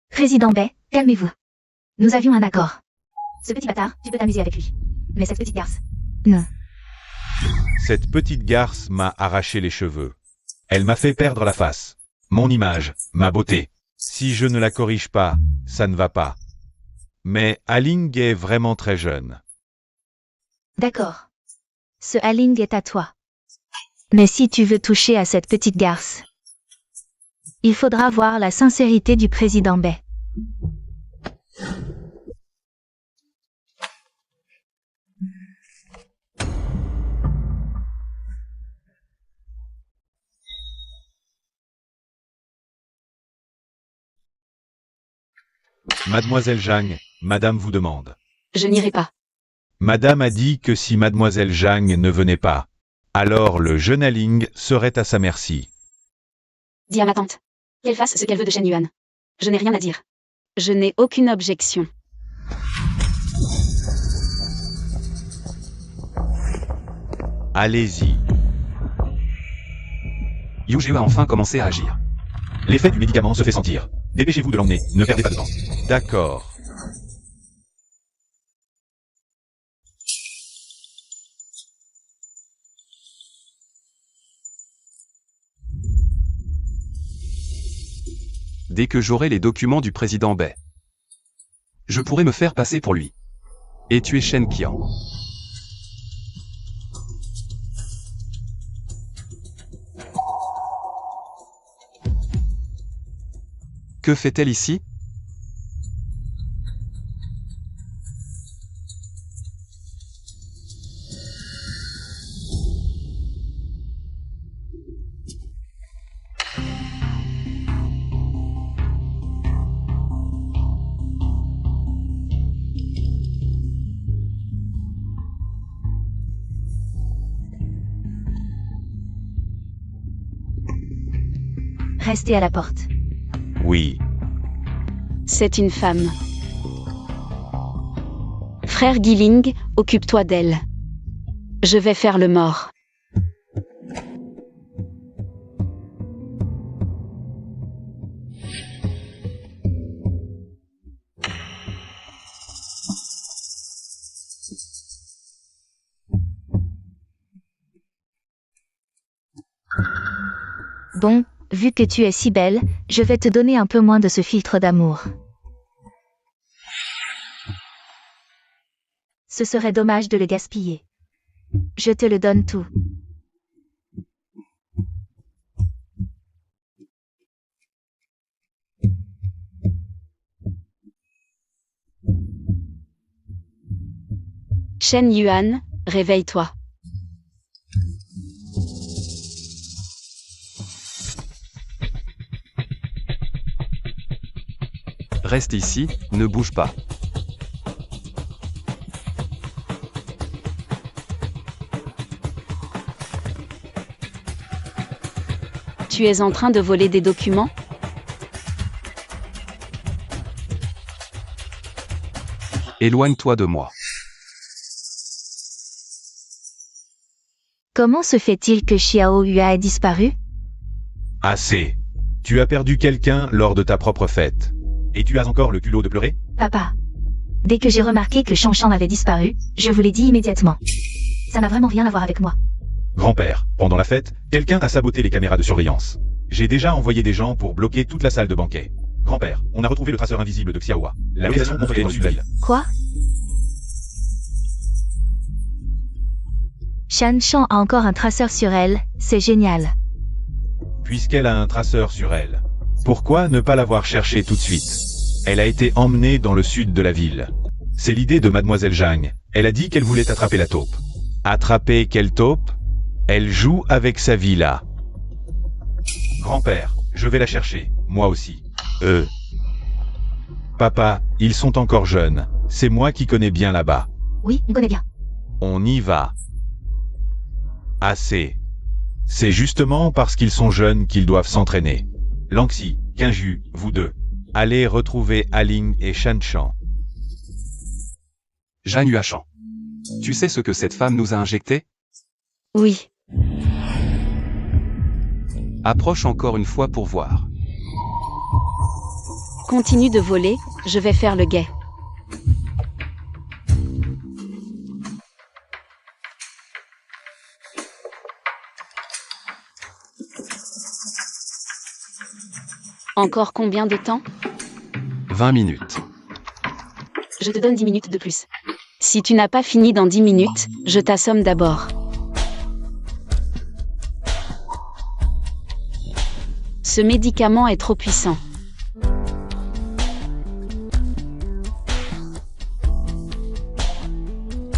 Président Bay, calmez-vous. Nous avions un accord. Ce petit bâtard, tu peux t'amuser avec lui. Mais cette petite garce, non. Cette petite garce m'a arraché les cheveux. Elle m'a fait perdre la face. Mon image, ma beauté. Si je ne la corrige pas, ça ne va pas. Mais Aling est vraiment très jeune. D'accord. Ce Aling est à toi. Mais si tu veux toucher à cette petite garce, il faudra voir la sincérité du président Bay. Mademoiselle Zhang, madame vous demande. Je n'irai pas. Madame a dit que si mademoiselle Zhang ne venait pas, alors le jeune Aling serait à sa merci. Dis à ma tante. Qu'elle fasse ce qu'elle veut de Shen Yuan. Je n'ai rien à dire. Je n'ai aucune objection. Allez-y. Yu a enfin commencé à agir. L'effet du médicament se fait sentir. Dépêchez-vous de l'emmener, ne perdez pas de temps. D'accord. Dès que j'aurai les documents du président Bay, je pourrai me faire passer pour lui. Et tuer Shen Qian. Que fait-elle ici? Restez à la porte. Oui. C'est une femme. Frère Guiling, occupe-toi d'elle. Je vais faire le mort. Bon, vu que tu es si belle, je vais te donner un peu moins de ce filtre d'amour. Ce serait dommage de le gaspiller. Je te le donne tout. Shen Yuan, réveille-toi. Reste ici, ne bouge pas. Tu es en train de voler des documents? Éloigne-toi de moi. Comment se fait-il que Xiao Hua ait disparu? Assez. Tu as perdu quelqu'un lors de ta propre fête. Et tu as encore le culot de pleurer? Papa. Dès que j'ai remarqué que Shanshan avait disparu, je vous l'ai dit immédiatement. Ça n'a vraiment rien à voir avec moi. Grand-père, pendant la fête, quelqu'un a saboté les caméras de surveillance. J'ai déjà envoyé des gens pour bloquer toute la salle de banquet. Grand-père, on a retrouvé le traceur invisible de Xiaohua. La localisation montre qu'elle est nouvelle. Quoi? Shanshan a encore un traceur sur elle, c'est génial. Puisqu'elle a un traceur sur elle, pourquoi ne pas l'avoir cherchée tout de suite? Elle a été emmenée dans le sud de la ville. C'est l'idée de mademoiselle Zhang. Elle a dit qu'elle voulait attraper la taupe. Attraper quelle taupe? Elle joue avec sa vie là. Grand-père, je vais la chercher, moi aussi. Papa, ils sont encore jeunes. C'est moi qui connais bien là-bas. Oui, on connaît bien. On y va. Assez. C'est justement parce qu'ils sont jeunes qu'ils doivent s'entraîner. Lanxi, Kinju, vous deux. Allez retrouver Aling et Shanchan. Jan Yuachan. Tu sais ce que cette femme nous a injecté? Oui. Approche encore une fois pour voir. Continue de voler, je vais faire le guet. Encore combien de temps? 20 minutes. Je te donne 10 minutes de plus. Si tu n'as pas fini dans 10 minutes, je t'assomme d'abord. Ce médicament est trop puissant.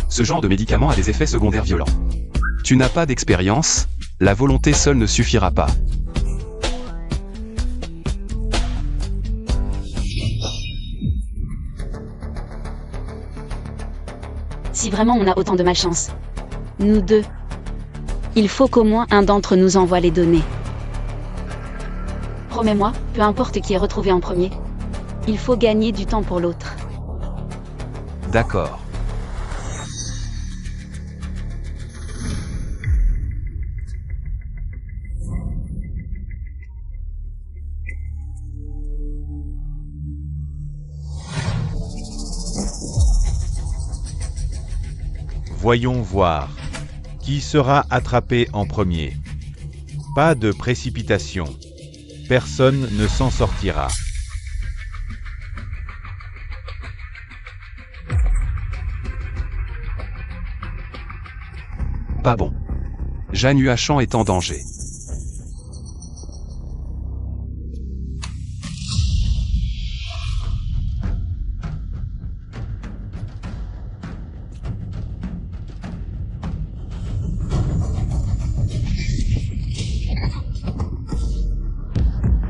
Ce genre de médicament a des effets secondaires violents. Tu n'as pas d'expérience, la volonté seule ne suffira pas. Si vraiment on a autant de malchance. Nous deux. Il faut qu'au moins un d'entre nous envoie les données. Promets-moi, peu importe qui est retrouvé en premier. Il faut gagner du temps pour l'autre. D'accord. Voyons voir. Qui sera attrapé en premier? Pas de précipitation. Personne ne s'en sortira. Pas bon. Jan Yuachan est en danger.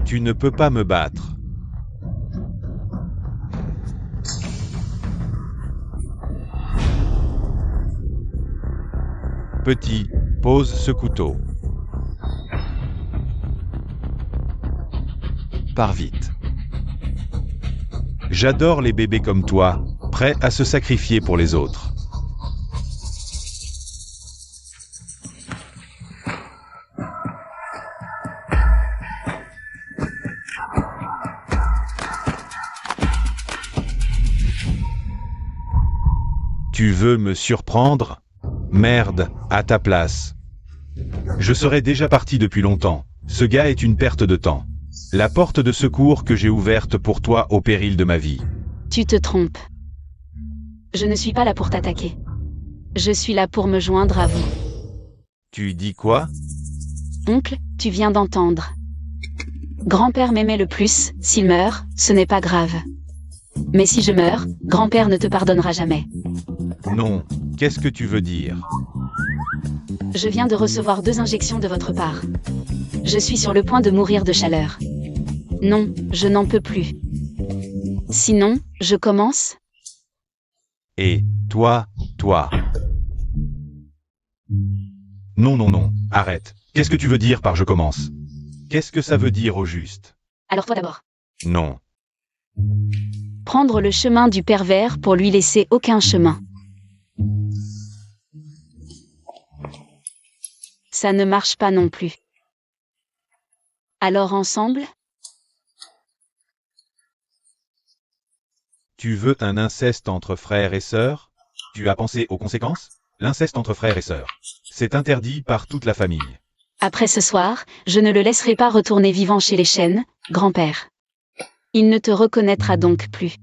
Tu ne peux pas me battre. Petit, pose ce couteau. Pars vite. J'adore les bébés comme toi, prêts à se sacrifier pour les autres. Tu veux me surprendre? Merde, à ta place. Je serais déjà parti depuis longtemps. Ce gars est une perte de temps. La porte de secours que j'ai ouverte pour toi au péril de ma vie. Tu te trompes. Je ne suis pas là pour t'attaquer. Je suis là pour me joindre à vous. Tu dis quoi? Oncle, tu viens d'entendre. Grand-père m'aimait le plus, s'il meurt, ce n'est pas grave. Mais si je meurs, grand-père ne te pardonnera jamais. Non, qu'est-ce que tu veux dire? Je viens de recevoir 2 injections de votre part. Je suis sur le point de mourir de chaleur. Non, je n'en peux plus. Sinon, je commence? Et, toi. Non, arrête. Qu'est-ce que tu veux dire par je commence? Qu'est-ce que ça veut dire au juste? Alors toi d'abord. Non. Prendre le chemin du pervers pour lui laisser aucun chemin. Ça ne marche pas non plus. Alors ensemble? Tu veux un inceste entre frères et sœurs? Tu as pensé aux conséquences? L'inceste entre frères et sœurs. C'est interdit par toute la famille. Après ce soir, je ne le laisserai pas retourner vivant chez les chênes, grand-père. Il ne te reconnaîtra donc plus.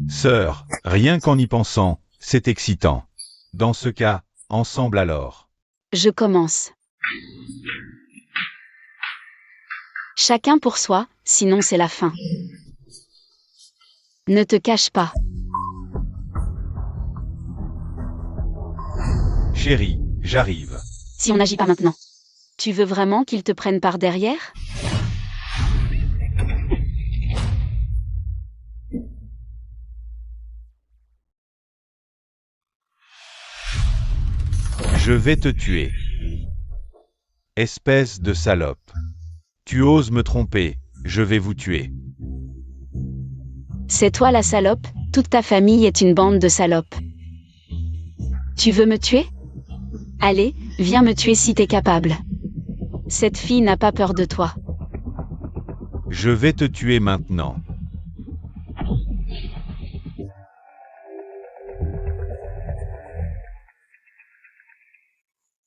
Sœur, rien qu'en y pensant, c'est excitant. Dans ce cas, ensemble alors. Je commence. Chacun pour soi, sinon c'est la fin. Ne te cache pas. Chérie, j'arrive. Si on n'agit pas maintenant. Tu veux vraiment qu'ils te prennent par derrière? Je vais te tuer. Espèce de salope. Tu oses me tromper, je vais vous tuer. C'est toi la salope, toute ta famille est une bande de salopes. Tu veux me tuer? Allez, viens me tuer si t'es capable. Cette fille n'a pas peur de toi. Je vais te tuer maintenant.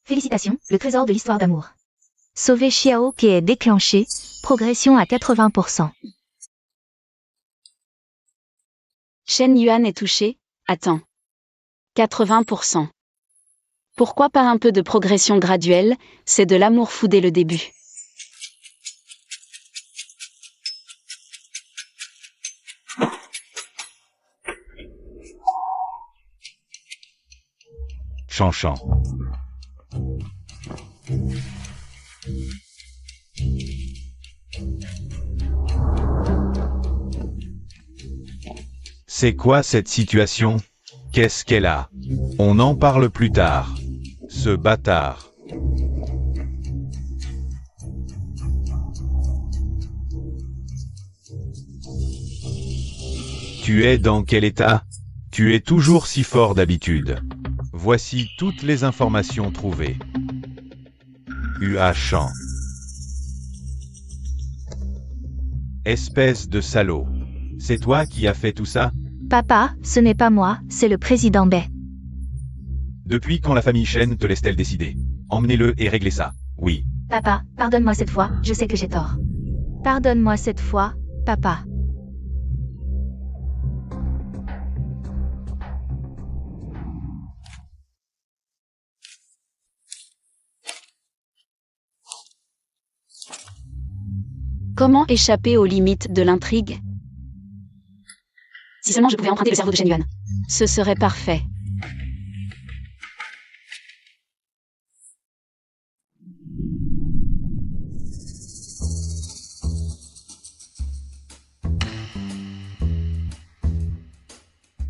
Félicitations, le trésor de l'histoire d'amour. Sauver Xiao qui est déclenché, progression à 80%. Shen Yuan est touché, attends. 80%. Pourquoi pas un peu de progression graduelle, c'est de l'amour fou dès le début. Chanchan. C'est quoi cette situation? Qu'est-ce qu'elle a? On en parle plus tard. Ce bâtard. Tu es dans quel état? Tu es toujours si fort d'habitude. Voici toutes les informations trouvées. Hua Shan. Espèce de salaud. C'est toi qui as fait tout ça? Papa, ce n'est pas moi, c'est le président Bai. Depuis quand la famille Shen te laisse-t-elle décider? Emmenez-le et réglez ça. Oui. Papa, pardonne-moi cette fois, je sais que j'ai tort. Pardonne-moi cette fois, papa. Comment échapper aux limites de l'intrigue? Si seulement je pouvais emprunter le cerveau de Shen Yuan. Ce serait parfait.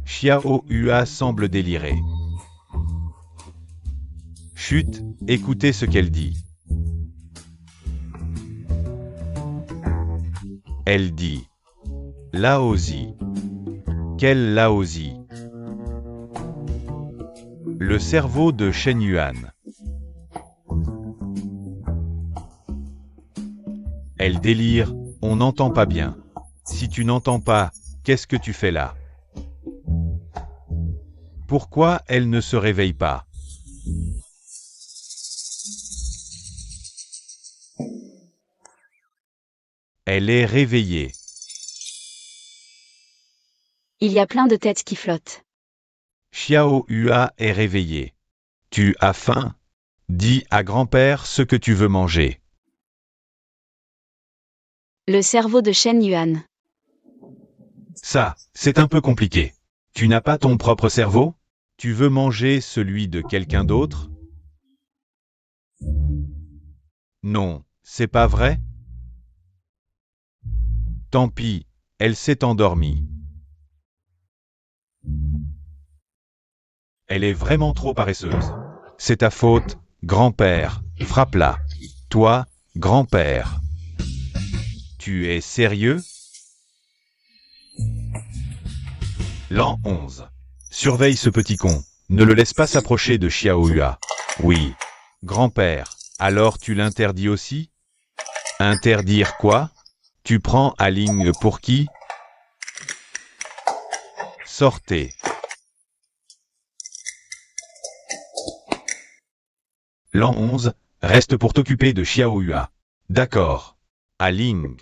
Xiao Hua semble délirer. Chut, écoutez ce qu'elle dit. Elle dit « Laozi ». Quel Laozi? Le cerveau de Shen Yuan. Elle délire, on n'entend pas bien. Si tu n'entends pas, qu'est-ce que tu fais là? Pourquoi elle ne se réveille pas? Elle est réveillée. Il y a plein de têtes qui flottent. Xiao Hua est réveillée. Tu as faim? Dis à grand-père ce que tu veux manger. Le cerveau de Shen Yuan. Ça, c'est un peu compliqué. Tu n'as pas ton propre cerveau? Tu veux manger celui de quelqu'un d'autre? Non, c'est pas vrai? Tant pis, elle s'est endormie. Elle est vraiment trop paresseuse. C'est ta faute, grand-père, frappe-la. Toi, grand-père. Tu es sérieux? L'an 11. Surveille ce petit con. Ne le laisse pas s'approcher de Xiao Hua. Oui. Grand-père, alors tu l'interdis aussi? Interdire quoi? Tu prends Aling pour qui? Sortez. L'an 11, reste pour t'occuper de Xiao Hua. D'accord. Aling.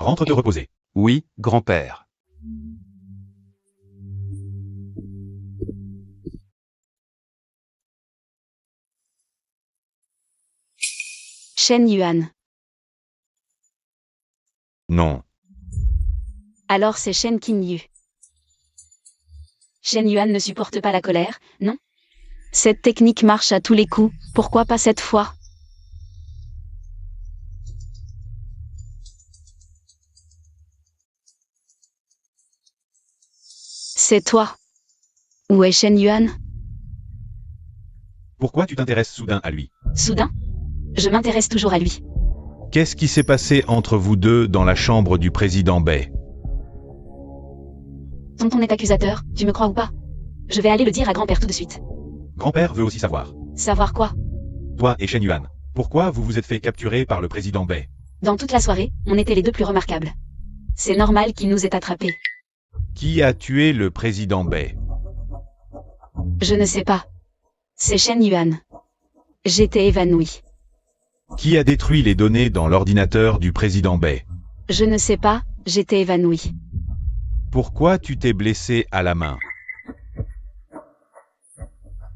Rentre te reposer. Oui, grand-père. Shen Yuan. Non. Alors c'est Shen Qinyu. Shen Yuan ne supporte pas la colère, non? Cette technique marche à tous les coups, pourquoi pas cette fois? C'est toi. Où est Shen Yuan? Pourquoi tu t'intéresses soudain à lui? Soudain? Je m'intéresse toujours à lui. Qu'est-ce qui s'est passé entre vous deux dans la chambre du président Bay? Tonton est accusateur, tu me crois ou pas? Je vais aller le dire à grand-père tout de suite. Grand-père veut aussi savoir. Savoir quoi? Toi et Shen Yuan, pourquoi vous vous êtes fait capturer par le président Bay? Dans toute la soirée, on était les deux plus remarquables. C'est normal qu'il nous ait attrapés. Qui a tué le président Bay? Je ne sais pas. C'est Shen Yuan. J'étais évanoui. Qui a détruit les données dans l'ordinateur du président Bay? Je ne sais pas, j'étais évanoui. Pourquoi tu t'es blessé à la main?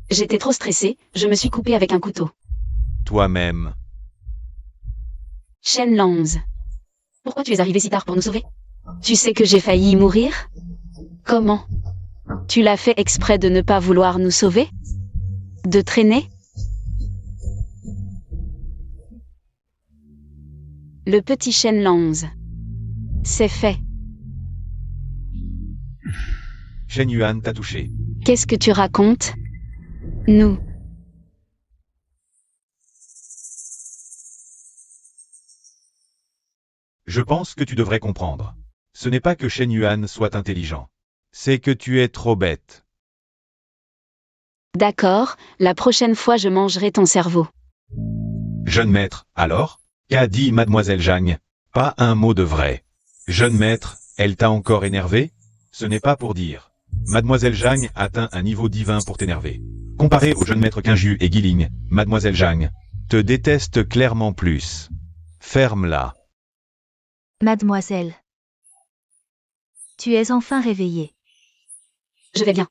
J'étais trop stressé, je me suis coupé avec un couteau. Toi-même. Shen Lanz. Pourquoi tu es arrivé si tard pour nous sauver? Tu sais que j'ai failli y mourir? Comment? Tu l'as fait exprès de ne pas vouloir nous sauver? De traîner? Le petit Shen Lanz. C'est fait. Shen Yuan t'a touché. Qu'est-ce que tu racontes? Nous. Je pense que tu devrais comprendre. Ce n'est pas que Shen Yuan soit intelligent. C'est que tu es trop bête. D'accord, la prochaine fois je mangerai ton cerveau. Jeune maître, alors? Qu'a dit mademoiselle Zhang? Pas un mot de vrai. Jeune maître, elle t'a encore énervé? Ce n'est pas pour dire. Mademoiselle Zhang atteint un niveau divin pour t'énerver. Comparé au jeune maître Qingju et Guiling, mademoiselle Zhang te déteste clairement plus. Ferme-la. Mademoiselle. Tu es enfin réveillée. Je vais bien.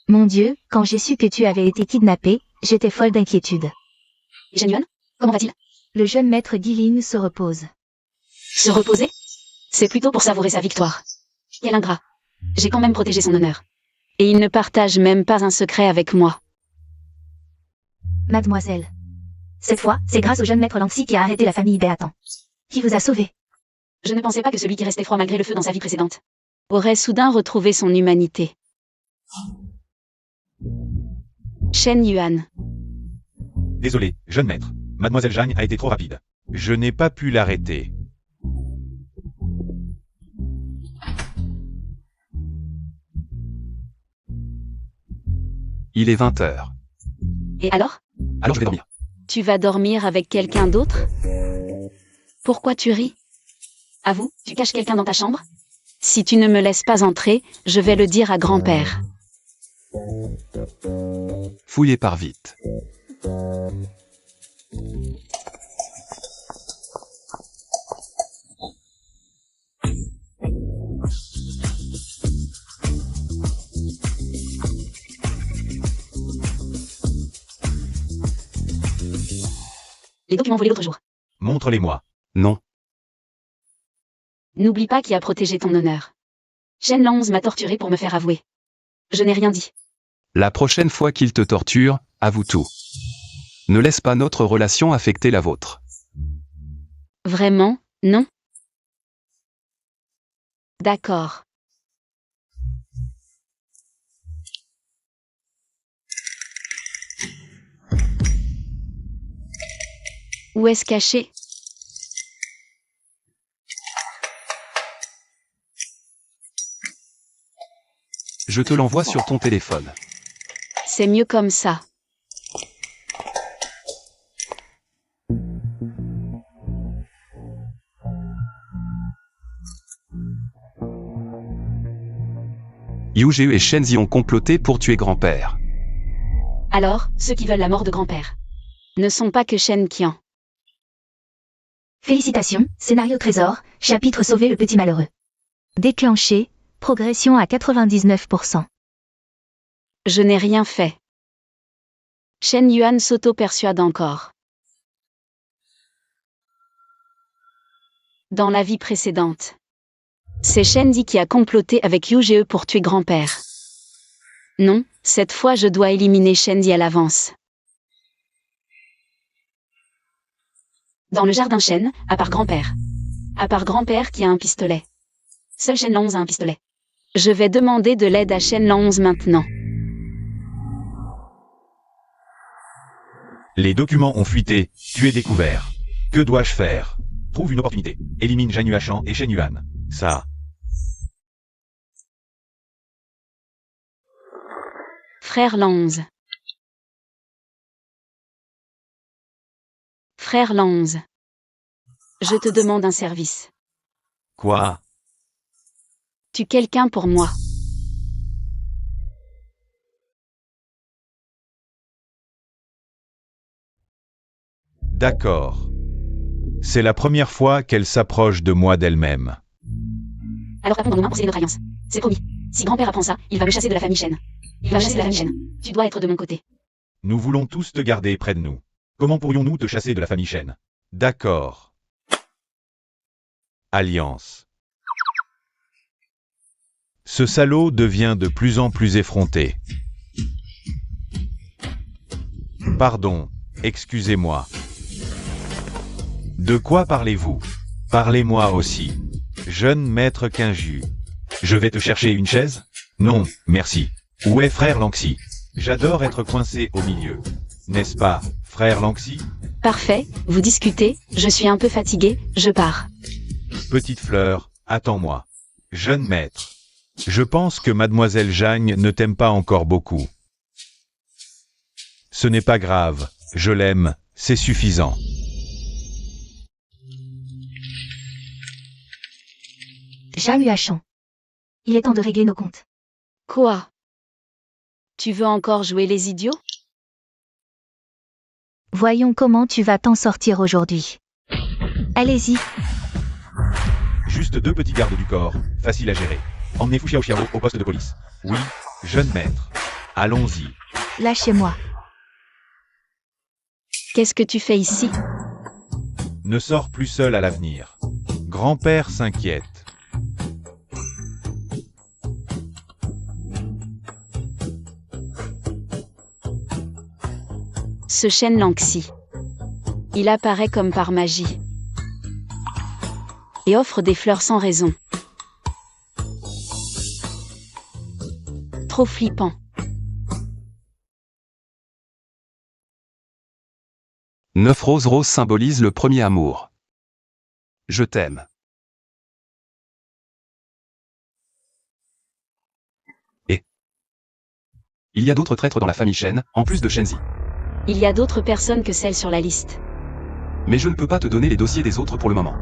Mon Dieu, quand j'ai su que tu avais été kidnappée, j'étais folle d'inquiétude. Et Shen Yuan? Comment va-t-il? Le jeune maître Guilin se repose. Se reposer? C'est plutôt pour savourer sa victoire. Quel ingrat. J'ai quand même protégé son honneur. Et il ne partage même pas un secret avec moi. Mademoiselle. Cette fois, c'est grâce au jeune maître Lanxi qui a arrêté la famille Béatan. Qui vous a sauvé. Je ne pensais pas que celui qui restait froid malgré le feu dans sa vie précédente aurait soudain retrouvé son humanité. Shen Yuan. Désolé, jeune maître. Mademoiselle Zhang a été trop rapide. Je n'ai pas pu l'arrêter. Il est 20h. Et alors? Alors je vais dormir. Tu vas dormir avec quelqu'un d'autre? Pourquoi tu ris? Avoue, tu caches quelqu'un dans ta chambre? Si tu ne me laisses pas entrer, je vais le dire à grand-père. Fouillez par vite. Les documents volés l'autre jour. Montre-les-moi. Non. N'oublie pas qui a protégé ton honneur. Shen Lanz m'a torturé pour me faire avouer. Je n'ai rien dit. La prochaine fois qu'il te torture, avoue tout. Ne laisse pas notre relation affecter la vôtre. Vraiment, non? D'accord. Où est-ce caché? Je te l'envoie sur ton téléphone. C'est mieux comme ça. Yu et Shenzi ont comploté pour tuer grand-père. Alors, ceux qui veulent la mort de grand-père ne sont pas que Shen Qian. Félicitations, scénario trésor, chapitre sauver le petit malheureux. Déclenché, progression à 99%. Je n'ai rien fait. Shen Yuan s'auto-persuade encore. Dans la vie précédente, c'est Shenzi qui a comploté avec Yu pour tuer grand-père. Non, cette fois je dois éliminer Shenzi à l'avance. Dans le jardin Shen, à part grand-père. À part grand-père qui a un pistolet. Seul Shen Lanz a un pistolet. Je vais demander de l'aide à Shen Lanz maintenant. Les documents ont fuité, tu es découvert. Que dois-je faire? Trouve une opportunité. Élimine Zhang Yuashan et Shen Yuan. Ça. Frère Lanz. Frère Lanz. Je te demande un service. Quoi? Tu quelqu'un pour moi. D'accord. C'est la première fois qu'elle s'approche de moi d'elle-même. Alors tapons dans nos mains pour sceller notre alliance. C'est promis. Si grand-père apprend ça, il va me chasser de la famille Shen. Il va chasser de la famille Shen. Tu dois être de mon côté. Nous voulons tous te garder près de nous. Comment pourrions-nous te chasser de la famille Shen? D'accord. Alliance. Ce salaud devient de plus en plus effronté. Pardon, excusez-moi. De quoi parlez-vous? Parlez-moi aussi. Jeune maître Quinju. Je vais te chercher une chaise? Non, merci. Où est frère Lanxi? J'adore être coincé au milieu. N'est-ce pas, frère Lanxi? Parfait, vous discutez, je suis un peu fatigué, je pars. Petite fleur, attends-moi. Jeune maître. Je pense que mademoiselle Zhang ne t'aime pas encore beaucoup. Ce n'est pas grave, je l'aime, c'est suffisant. Zhang Yuashan. Il est temps de régler nos comptes. Quoi? Tu veux encore jouer les idiots? Voyons comment tu vas t'en sortir aujourd'hui. Allez-y. Juste 2 petits gardes du corps, facile à gérer. Emmenez Fu Xiao au poste de police. Oui, jeune maître. Allons-y. Lâchez-moi. Qu'est-ce que tu fais ici? Ne sors plus seul à l'avenir. Grand-père s'inquiète. Ce Shen Lanxi. Il apparaît comme par magie. Et offre des fleurs sans raison. Trop flippant. Neuf roses roses symbolise le premier amour. Je t'aime. Et il y a d'autres traîtres dans la famille Shen, en plus de Shenzi. Il y a d'autres personnes que celles sur la liste. Mais je ne peux pas te donner les dossiers des autres pour le moment.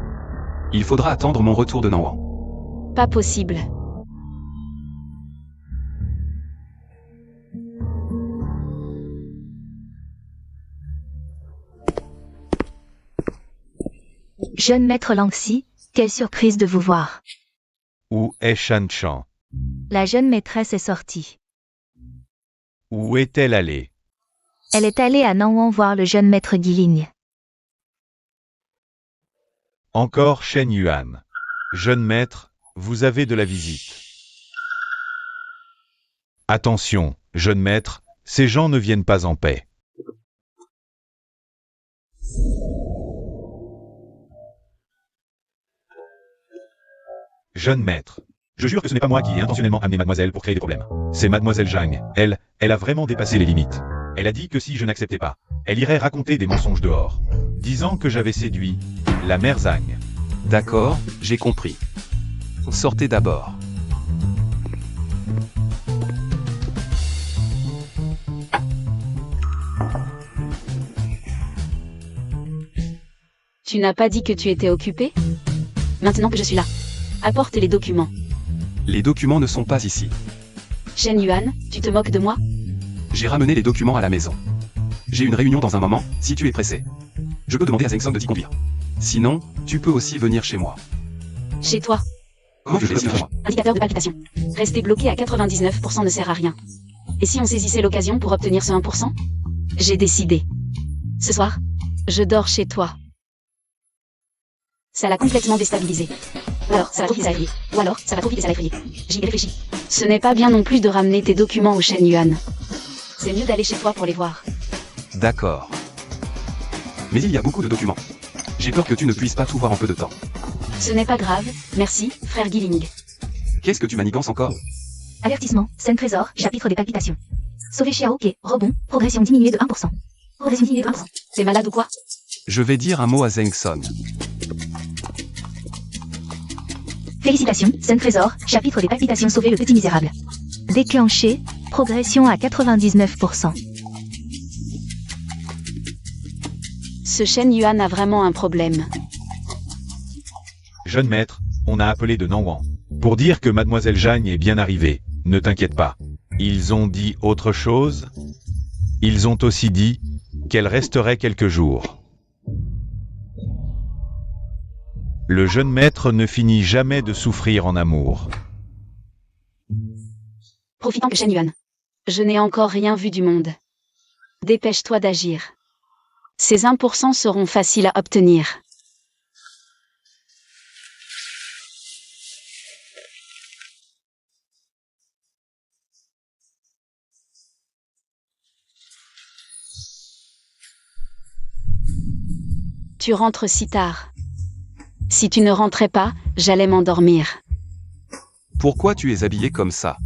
Il faudra attendre mon retour de Nanwan. Pas possible. Jeune maître Lanxi, quelle surprise de vous voir. Où est Shan Chan? La jeune maîtresse est sortie. Où est-elle allée? Elle est allée à Nanwan voir le jeune maître Guiling. Encore Shen Yuan. Jeune maître, vous avez de la visite. Attention, jeune maître, ces gens ne viennent pas en paix. Jeune maître. Je jure que ce n'est pas moi qui ai intentionnellement amené mademoiselle pour créer des problèmes. C'est mademoiselle Zhang. Elle a vraiment dépassé les limites. Elle a dit que si je n'acceptais pas, elle irait raconter des mensonges dehors, disant que j'avais séduit la mère Zhang. D'accord, j'ai compris. Sortez d'abord. Tu n'as pas dit que tu étais occupé? Maintenant que je suis là. Apporte les documents. Les documents ne sont pas ici. Shen Yuan, tu te moques de moi? J'ai ramené les documents à la maison. J'ai une réunion dans un moment, si tu es pressé. Je peux demander à Zeng Song de t'y conduire. Sinon, tu peux aussi venir chez moi. Chez toi. Comment je vais chez moi? Indicateur de palpitation. Rester bloqué à 99% ne sert à rien. Et si on saisissait l'occasion pour obtenir ce 1%? J'ai décidé. Ce soir, je dors chez toi. Ça l'a complètement déstabilisé. Ou alors, ça va trop vite, ça effrayé. Ou alors, ça va trop vite et ça l'a effrayé. J'y ai réfléchi. Ce n'est pas bien non plus de ramener tes documents au Shen Yuan. C'est mieux d'aller chez toi pour les voir. D'accord. Mais il y a beaucoup de documents. J'ai peur que tu ne puisses pas tout voir en peu de temps. Ce n'est pas grave, merci, frère Guiling. Qu'est-ce que tu manigances encore? Avertissement, scène trésor, chapitre des palpitations. Sauver Xiaoke, rebond, progression diminuée de 1%. Résumé 1%. T'es malade ou quoi? Je vais dire un mot à Zengson. Félicitations, Sun Trésor, chapitre des palpitations sauver le petit misérable. Déclenché, progression à 99%. Ce Shen Yuan a vraiment un problème. Jeune maître, on a appelé de Nanwan. Pour dire que mademoiselle Jeanne est bien arrivée, ne t'inquiète pas. Ils ont dit autre chose? Ils ont aussi dit qu'elle resterait quelques jours. Le jeune maître ne finit jamais de souffrir en amour. Profitant que Shen Yuan. Je n'ai encore rien vu du monde. Dépêche-toi d'agir. Ces 1% seront faciles à obtenir. Tu rentres si tard. Si tu ne rentrais pas, j'allais m'endormir. Pourquoi tu es habillé comme ça?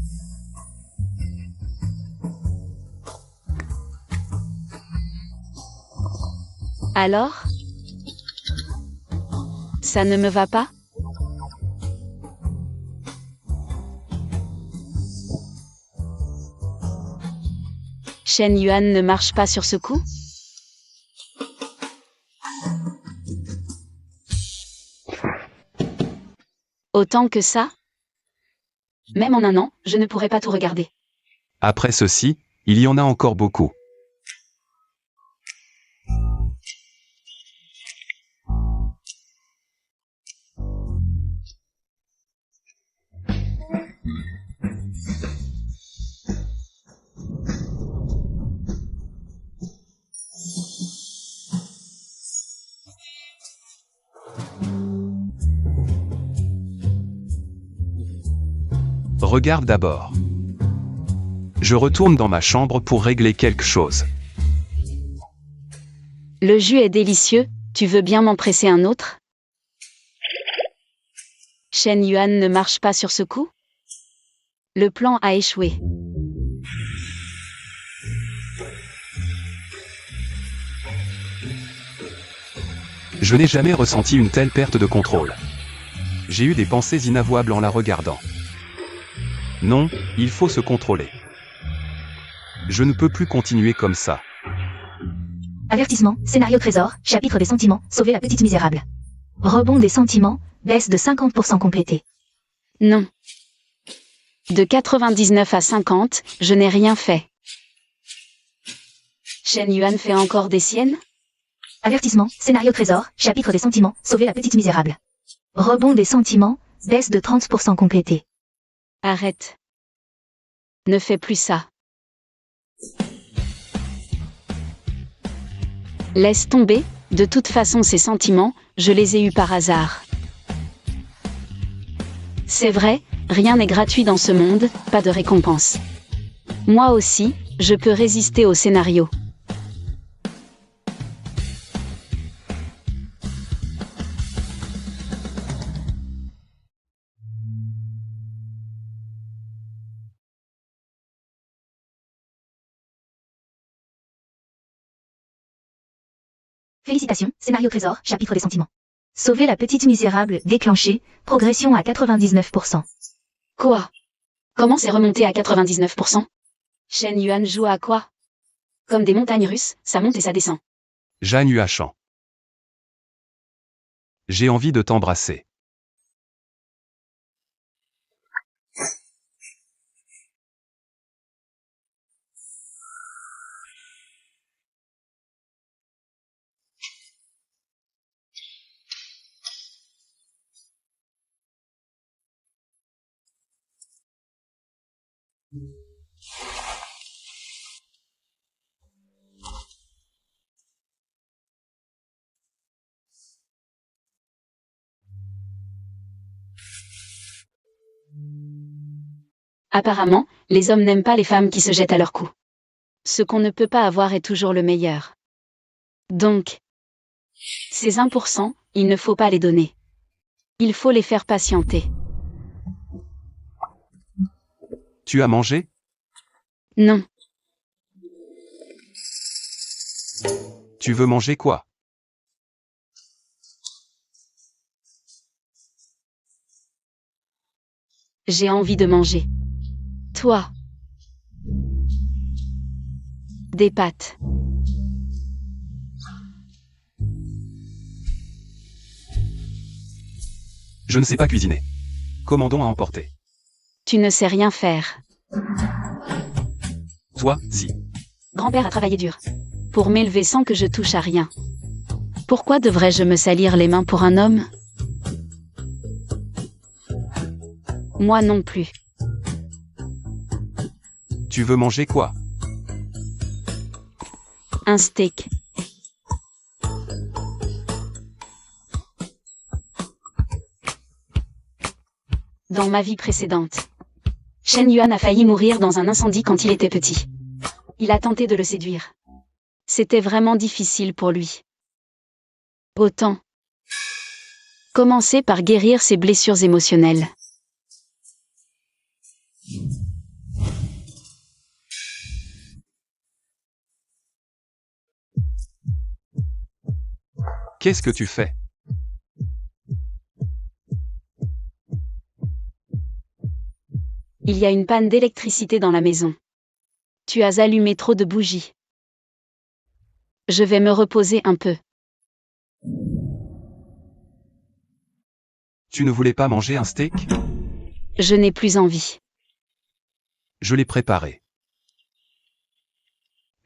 Alors? Ça ne me va pas? Shen Yuan ne marche pas sur ce coup? Autant que ça? Même en un an, je ne pourrais pas tout regarder. Après ceci, il y en a encore beaucoup. Regarde d'abord. Je retourne dans ma chambre pour régler quelque chose. Le jus est délicieux, tu veux bien m'en presser un autre? Shen Yuan ne marche pas sur ce coup? Le plan a échoué. Je n'ai jamais ressenti une telle perte de contrôle. J'ai eu des pensées inavouables en la regardant. Non, il faut se contrôler. Je ne peux plus continuer comme ça. Avertissement, scénario trésor, chapitre des sentiments, sauver la petite misérable. Rebond des sentiments, baisse de 50% complété. Non. De 99 à 50, je n'ai rien fait. Shen Yuan fait encore des siennes? Avertissement, scénario trésor, chapitre des sentiments, sauver la petite misérable. Rebond des sentiments, baisse de 30% complété. Arrête. Ne fais plus ça. Laisse tomber, de toute façon ces sentiments, je les ai eus par hasard. C'est vrai, rien n'est gratuit dans ce monde, pas de récompense. Moi aussi, je peux résister au scénario. Félicitations, scénario trésor, chapitre des sentiments. Sauver la petite misérable, déclenché, progression à 99%. Quoi? Comment c'est remonté à 99%? Shen Yuan joue à quoi? Comme des montagnes russes, ça monte et ça descend. Jeanne Huachan. J'ai envie de t'embrasser. Apparemment, les hommes n'aiment pas les femmes qui se jettent à leur cou. Ce qu'on ne peut pas avoir est toujours le meilleur. Donc, ces 1%, il ne faut pas les donner. Il faut les faire patienter. Tu as mangé? Non. Tu veux manger quoi? J'ai envie de manger. Toi. Des pâtes. Je ne sais pas cuisiner. Commandons à emporter. Tu ne sais rien faire. Toi, si. Grand-père a travaillé dur. Pour m'élever sans que je touche à rien. Pourquoi devrais-je me salir les mains pour un homme? Moi non plus. Tu veux manger quoi? Un steak. Dans ma vie précédente, Shen Yuan a failli mourir dans un incendie quand il était petit. Il a tenté de le séduire. C'était vraiment difficile pour lui. Autant commencer par guérir ses blessures émotionnelles. Qu'est-ce que tu fais? Il y a une panne d'électricité dans la maison. Tu as allumé trop de bougies. Je vais me reposer un peu. Tu ne voulais pas manger un steak? Je n'ai plus envie. Je l'ai préparé.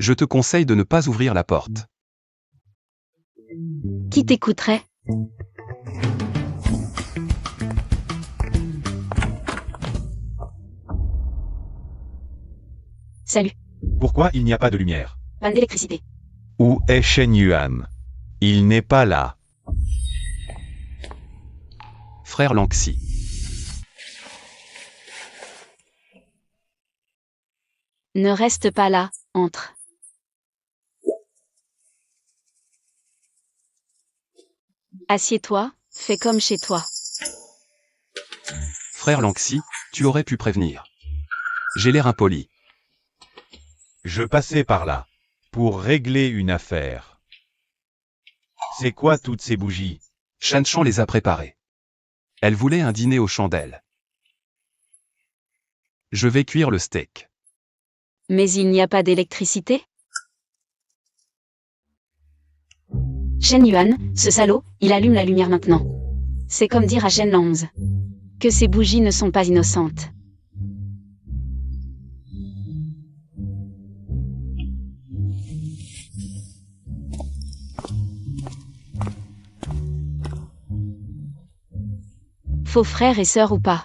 Je te conseille de ne pas ouvrir la porte. Qui t'écouterait? Salut. Pourquoi il n'y a pas de lumière? Panne d'électricité. Où est Shen Yuan? Il n'est pas là. Frère Lanxi. Ne reste pas là, entre. Assieds-toi, fais comme chez toi. Frère Lanxi, tu aurais pu prévenir. J'ai l'air impoli. Je passais par là. Pour régler une affaire. C'est quoi toutes ces bougies? Shanshan les a préparées. Elle voulait un dîner aux chandelles. Je vais cuire le steak. Mais il n'y a pas d'électricité? Shen Yuan, ce salaud, il allume la lumière maintenant. C'est comme dire à Shen Langs que ces bougies ne sont pas innocentes. Faux frère et sœur ou pas?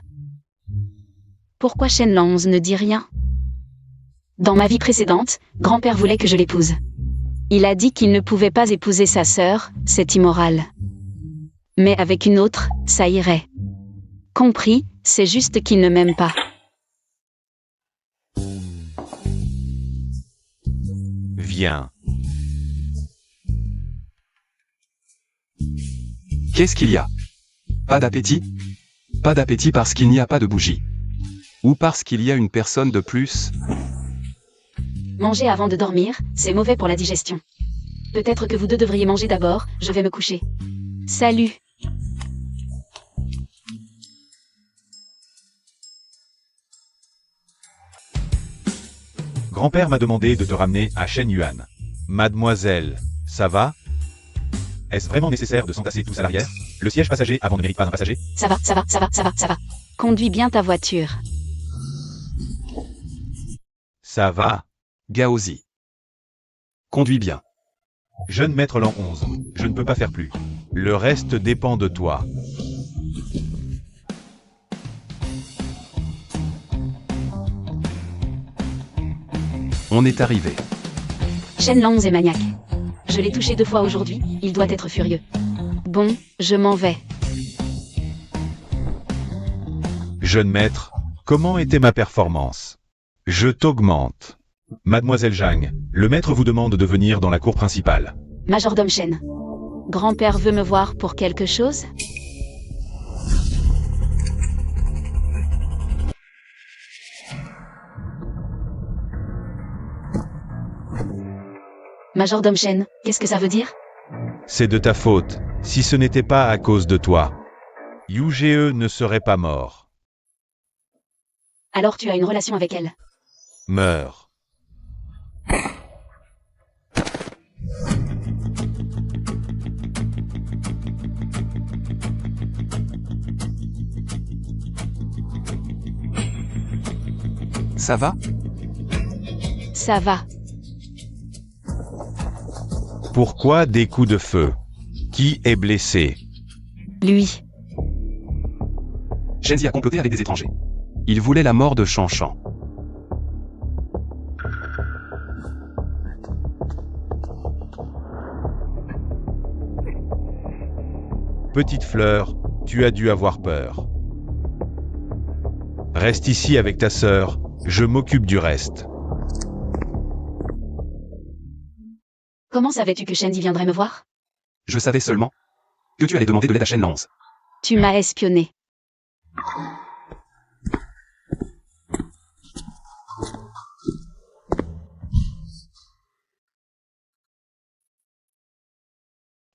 Pourquoi Shen Langs ne dit rien? Dans ma vie précédente, grand-père voulait que je l'épouse. Il a dit qu'il ne pouvait pas épouser sa sœur, c'est immoral. Mais avec une autre, ça irait. Compris, c'est juste qu'il ne m'aime pas. Viens. Qu'est-ce qu'il y a? Pas d'appétit? Pas d'appétit parce qu'il n'y a pas de bougie. Ou parce qu'il y a une personne de plus? Manger avant de dormir, c'est mauvais pour la digestion. Peut-être que vous deux devriez manger d'abord, je vais me coucher. Salut. Grand-père m'a demandé de te ramener à Shen Yuan. Mademoiselle, ça va? Est-ce vraiment nécessaire de s'entasser tous à l'arrière? Le siège passager avant ne mérite pas d'un passager? Ça va, ça va, ça va, ça va, ça va. Conduis bien ta voiture. Ça va. Gaozi. Conduis bien. Jeune maître l'an 11, je ne peux pas faire plus. Le reste dépend de toi. On est arrivé. Shen Langs est maniaque. Je l'ai touché 2 fois aujourd'hui, il doit être furieux. Bon, je m'en vais. Jeune maître, comment était ma performance? Je t'augmente. Mademoiselle Zhang, le maître vous demande de venir dans la cour principale. Majordome Shen. Grand-père veut me voir pour quelque chose? Majordome Shen, qu'est-ce que ça veut dire? C'est de ta faute, si ce n'était pas à cause de toi. UGE ne serait pas mort. Alors tu as une relation avec elle. Meurs. Ça va? Ça va. Pourquoi des coups de feu? Qui est blessé? Lui. Shenzi a comploté avec des étrangers. Il voulait la mort de Shanshan. Petite fleur, tu as dû avoir peur. Reste ici avec ta sœur, je m'occupe du reste. Comment savais-tu que Shen viendrait me voir? Je savais seulement que tu allais demander de l'aide à Shenlanz. Tu m'as espionné.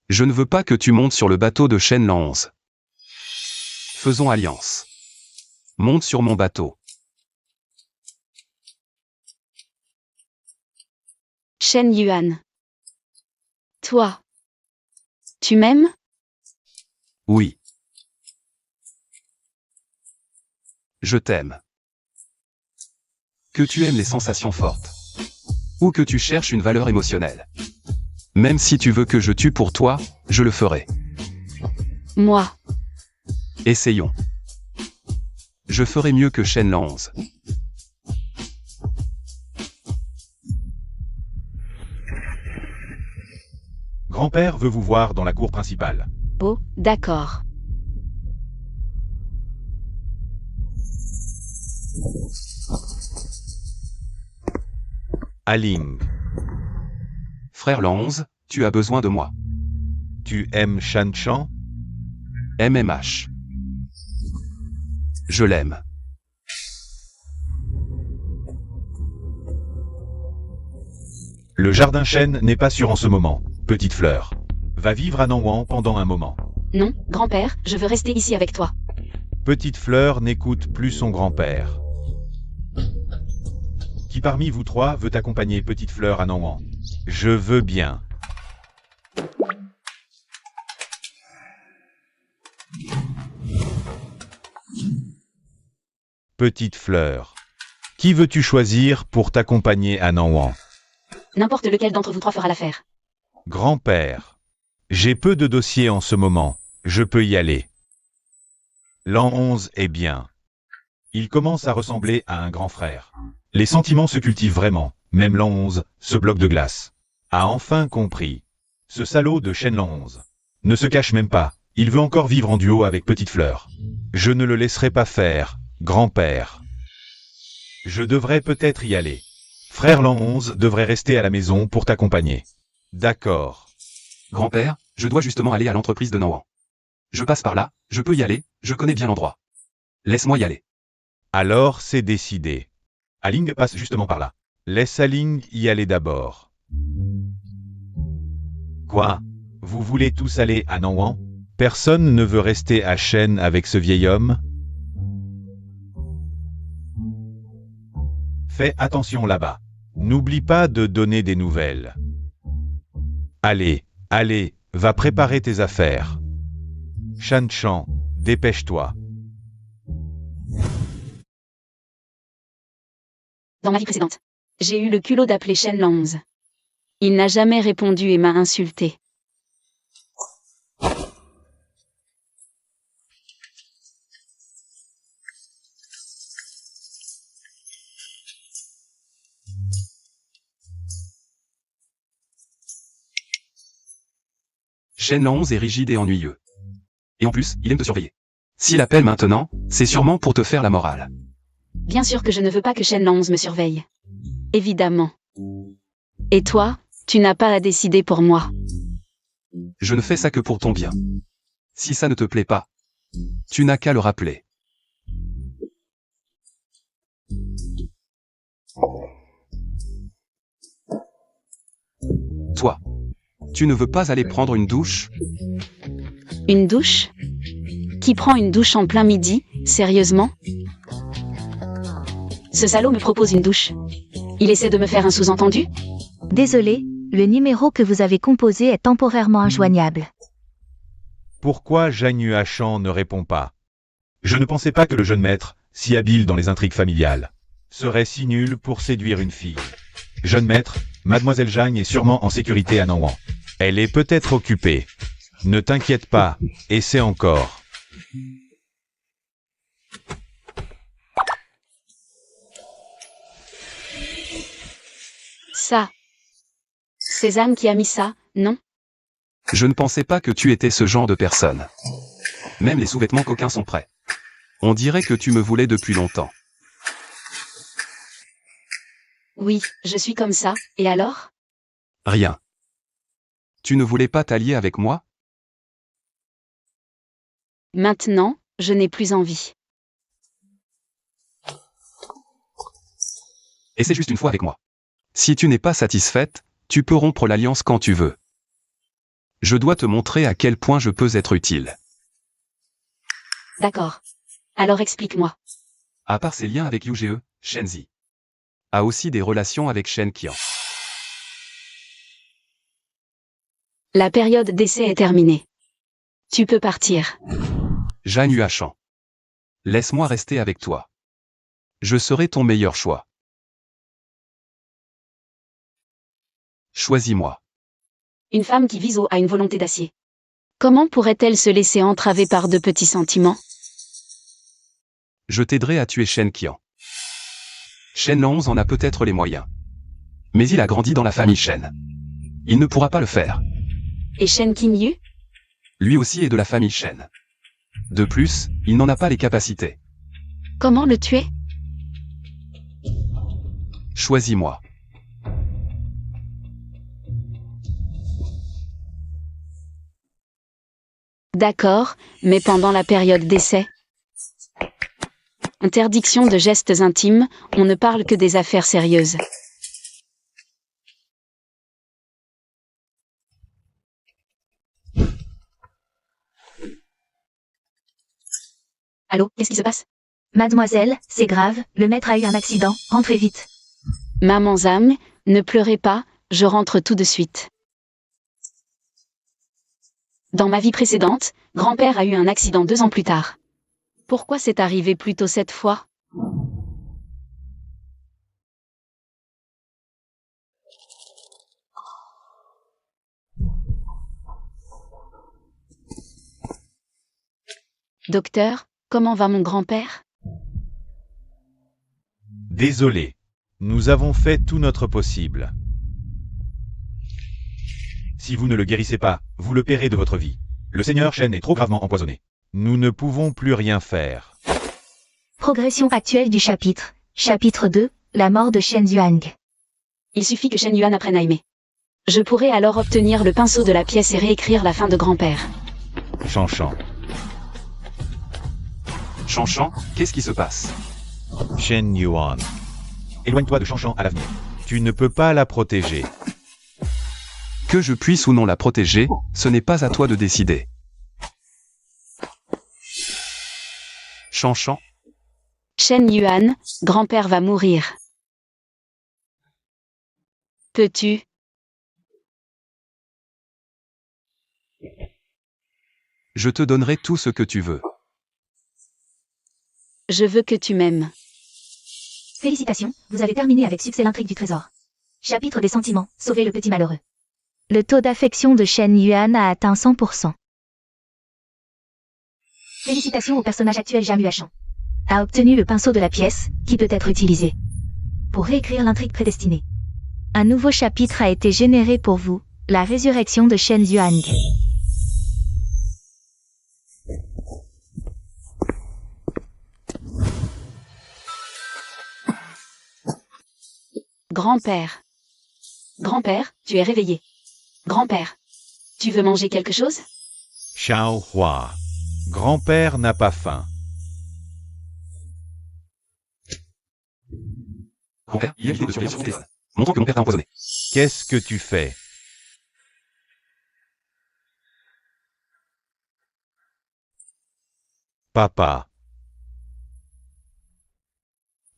Je ne veux pas que tu montes sur le bateau de Shenlanz. Faisons alliance. Monte sur mon bateau. Shen Yuan. Toi. Tu m'aimes? Oui. Je t'aime. Que tu aimes les sensations fortes. Ou que tu cherches une valeur émotionnelle. Même si tu veux que je tue pour toi, je le ferai. Moi. Essayons. Je ferai mieux que Shenlanz. Grand-père veut vous voir dans la cour principale. Oh, d'accord. Aling, Frère Lanz, tu as besoin de moi. tu aimes Shanshan? MMH. Je l'aime. Le jardin Shen n'est pas sûr en ce moment, petite fleur. Va vivre à Nanwan pendant un moment. Non, grand-père, je veux rester ici avec toi. Petite fleur n'écoute plus son grand-père. Qui parmi vous trois veut accompagner petite fleur à Nanwan? Je veux bien. Petite fleur. Qui veux-tu choisir pour t'accompagner à Nanwan? N'importe lequel d'entre vous trois fera l'affaire. Grand-père. J'ai peu de dossiers en ce moment, je peux y aller. L'an 11 est bien. Il commence à ressembler à un grand frère. Les sentiments se cultivent vraiment, même l'an 11, ce bloc de glace. A enfin compris. Ce salaud de Shen l'an 11. Ne se cache même pas, il veut encore vivre en duo avec Petite Fleur. Je ne le laisserai pas faire, grand-père. Je devrais peut-être y aller. Frère l'an 11 devrait rester à la maison pour t'accompagner. D'accord. Grand-père, je dois justement aller à l'entreprise de Nanwan. Je passe par là, je peux y aller, je connais bien l'endroit. Laisse-moi y aller. Alors c'est décidé. Aling passe justement par là. Laisse Aling y aller d'abord. Quoi? Vous voulez tous aller à Nanwan? Personne ne veut rester à Shen avec ce vieil homme? Fais attention là-bas. N'oublie pas de donner des nouvelles. Allez, allez, va préparer tes affaires. Shanshan, dépêche-toi. Dans ma vie précédente, j'ai eu le culot d'appeler Shen l'an 11. Il n'a jamais répondu et m'a insulté. Shen Lanz est rigide et ennuyeux. Et en plus, il aime te surveiller. S'il appelle maintenant, c'est sûrement pour te faire la morale. Bien sûr que je ne veux pas que Shen l'an 11 me surveille. Évidemment. Et toi, tu n'as pas à décider pour moi. Je ne fais ça que pour ton bien. Si ça ne te plaît pas, tu n'as qu'à le rappeler. Tu ne veux pas aller prendre une douche? Une douche? Qui prend une douche en plein midi, sérieusement? Ce salaud me propose une douche. Il essaie de me faire un sous-entendu? Désolé, le numéro que vous avez composé est temporairement injoignable. Pourquoi Zhang Yuashan ne répond pas? Je ne pensais pas que le jeune maître, si habile dans les intrigues familiales, serait si nul pour séduire une fille. Jeune maître, mademoiselle Zhang est sûrement en sécurité à Nanwan. Elle est peut-être occupée. Ne t'inquiète pas, essaie encore. Ça. C'est Zhang qui a mis ça, non? Je ne pensais pas que tu étais ce genre de personne. Même les sous-vêtements coquins sont prêts. On dirait que tu me voulais depuis longtemps. Oui, je suis comme ça, et alors? Rien. Tu ne voulais pas t'allier avec moi? Maintenant, je n'ai plus envie. Et c'est juste une fois avec moi. Si tu n'es pas satisfaite, tu peux rompre l'alliance quand tu veux. Je dois te montrer à quel point je peux être utile. D'accord. Alors explique-moi. À part ses liens avec UGE, Shenzi a aussi des relations avec Shen Qian. La période d'essai est terminée. Tu peux partir. Zhang Yuashan. Laisse-moi rester avec toi. Je serai ton meilleur choix. Choisis-moi. Une femme qui vise haut a une volonté d'acier. Comment pourrait-elle se laisser entraver par de petits sentiments? Je t'aiderai à tuer Shen Qian. Shen Lanz en a peut-être les moyens. Mais il a grandi dans la famille Shen. Il ne pourra pas le faire. Et Shen Qingyu? Lui aussi est de la famille Shen. De plus, il n'en a pas les capacités. Comment le tuer? Choisis-moi. D'accord, mais pendant la période d'essai? Interdiction de gestes intimes, on ne parle que des affaires sérieuses. Allô, qu'est-ce qui se passe? Mademoiselle, c'est grave, le maître a eu un accident, rentrez vite. Maman Zhang, ne pleurez pas, je rentre tout de suite. Dans ma vie précédente, grand-père a eu un accident 2 ans plus tard. Pourquoi c'est arrivé plus tôt cette fois? Docteur, comment va mon grand-père? Désolé. Nous avons fait tout notre possible. Si vous ne le guérissez pas, vous le paierez de votre vie. Le seigneur Shen est trop gravement empoisonné. Nous ne pouvons plus rien faire. Progression actuelle du chapitre. Chapitre 2, la mort de Shen Yuan. Il suffit que Shen Yuan apprenne à aimer. Je pourrais alors obtenir le pinceau de la pièce et réécrire la fin de grand-père. Chanchan. Chanchan, qu'est-ce qui se passe? Shen Yuan. Éloigne-toi de Chanchan à l'avenir. Tu ne peux pas la protéger. Que je puisse ou non la protéger, ce n'est pas à toi de décider. Chanchan, Shen Yuan, grand-père va mourir. Peux-tu? je te donnerai tout ce que tu veux. Je veux que tu m'aimes. Félicitations, vous avez terminé avec succès l'intrigue du trésor. Chapitre des sentiments, sauver le petit malheureux. Le taux d'affection de Shen Yuan a atteint 100%. Félicitations au personnage actuel Zhang Yuashan. A obtenu le pinceau de la pièce, qui peut être utilisé pour réécrire l'intrigue prédestinée. Un nouveau chapitre a été généré pour vous, la résurrection de Shen Yuan. Grand-père. Grand-père, tu es réveillé. Grand-père. Tu veux manger quelque chose? Xiao Hua. Grand-père n'a pas faim. Grand-père, il y a une vidéo de surveillance sur mon téléphone, montrant que mon père t'a empoisonné. Qu'est-ce que tu fais? Papa.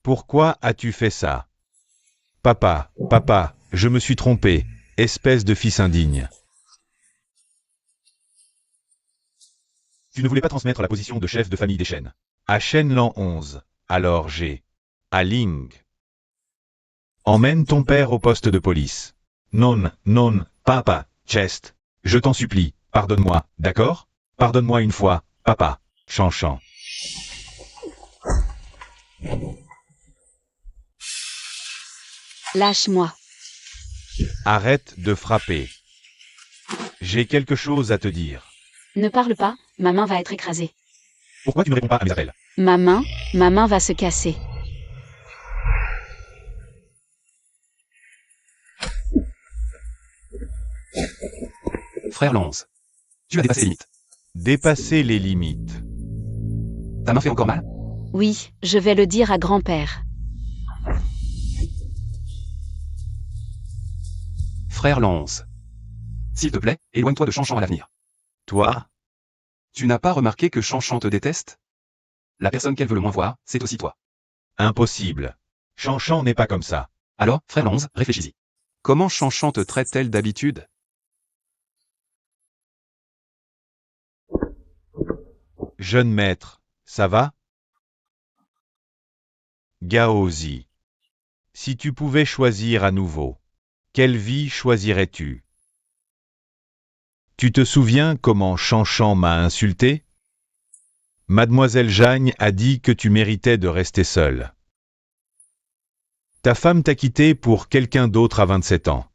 Pourquoi as-tu fait ça? Papa, papa, je me suis trompé, espèce de fils indigne. Tu ne voulais pas transmettre la position de chef de famille des Shen à Shen l'an 11, alors j'ai à Ling. Emmène ton père au poste de police. Non, non, papa, Chest. Je t'en supplie, pardonne-moi, d'accord? Pardonne-moi une fois, papa. Chan. Lâche-moi. Arrête de frapper. J'ai quelque chose à te dire. Ne parle pas, ma main va être écrasée. Pourquoi tu ne réponds pas à mes appels? Ma main va se casser. Frère Lance. Tu as dépassé les limites. Dépasser les limites. Ta main fait encore mal? Oui, je vais le dire à grand-père. Frère Lance. S'il te plaît, éloigne-toi de Chanchan à l'avenir. Toi? Tu n'as pas remarqué que Chanchan te déteste? La personne qu'elle veut le moins voir, c'est aussi toi. Impossible. Chan n'est pas comme ça. Alors, frère Lance, réfléchis-y. Comment Chanchan te traite-t-elle d'habitude? Jeune maître, ça va? Gaozi. Si tu pouvais choisir à nouveau, quelle vie choisirais-tu? Tu te souviens comment Chanchan m'a insulté? Mademoiselle Jagne a dit que tu méritais de rester seule. Ta femme t'a quitté pour quelqu'un d'autre à 27 ans.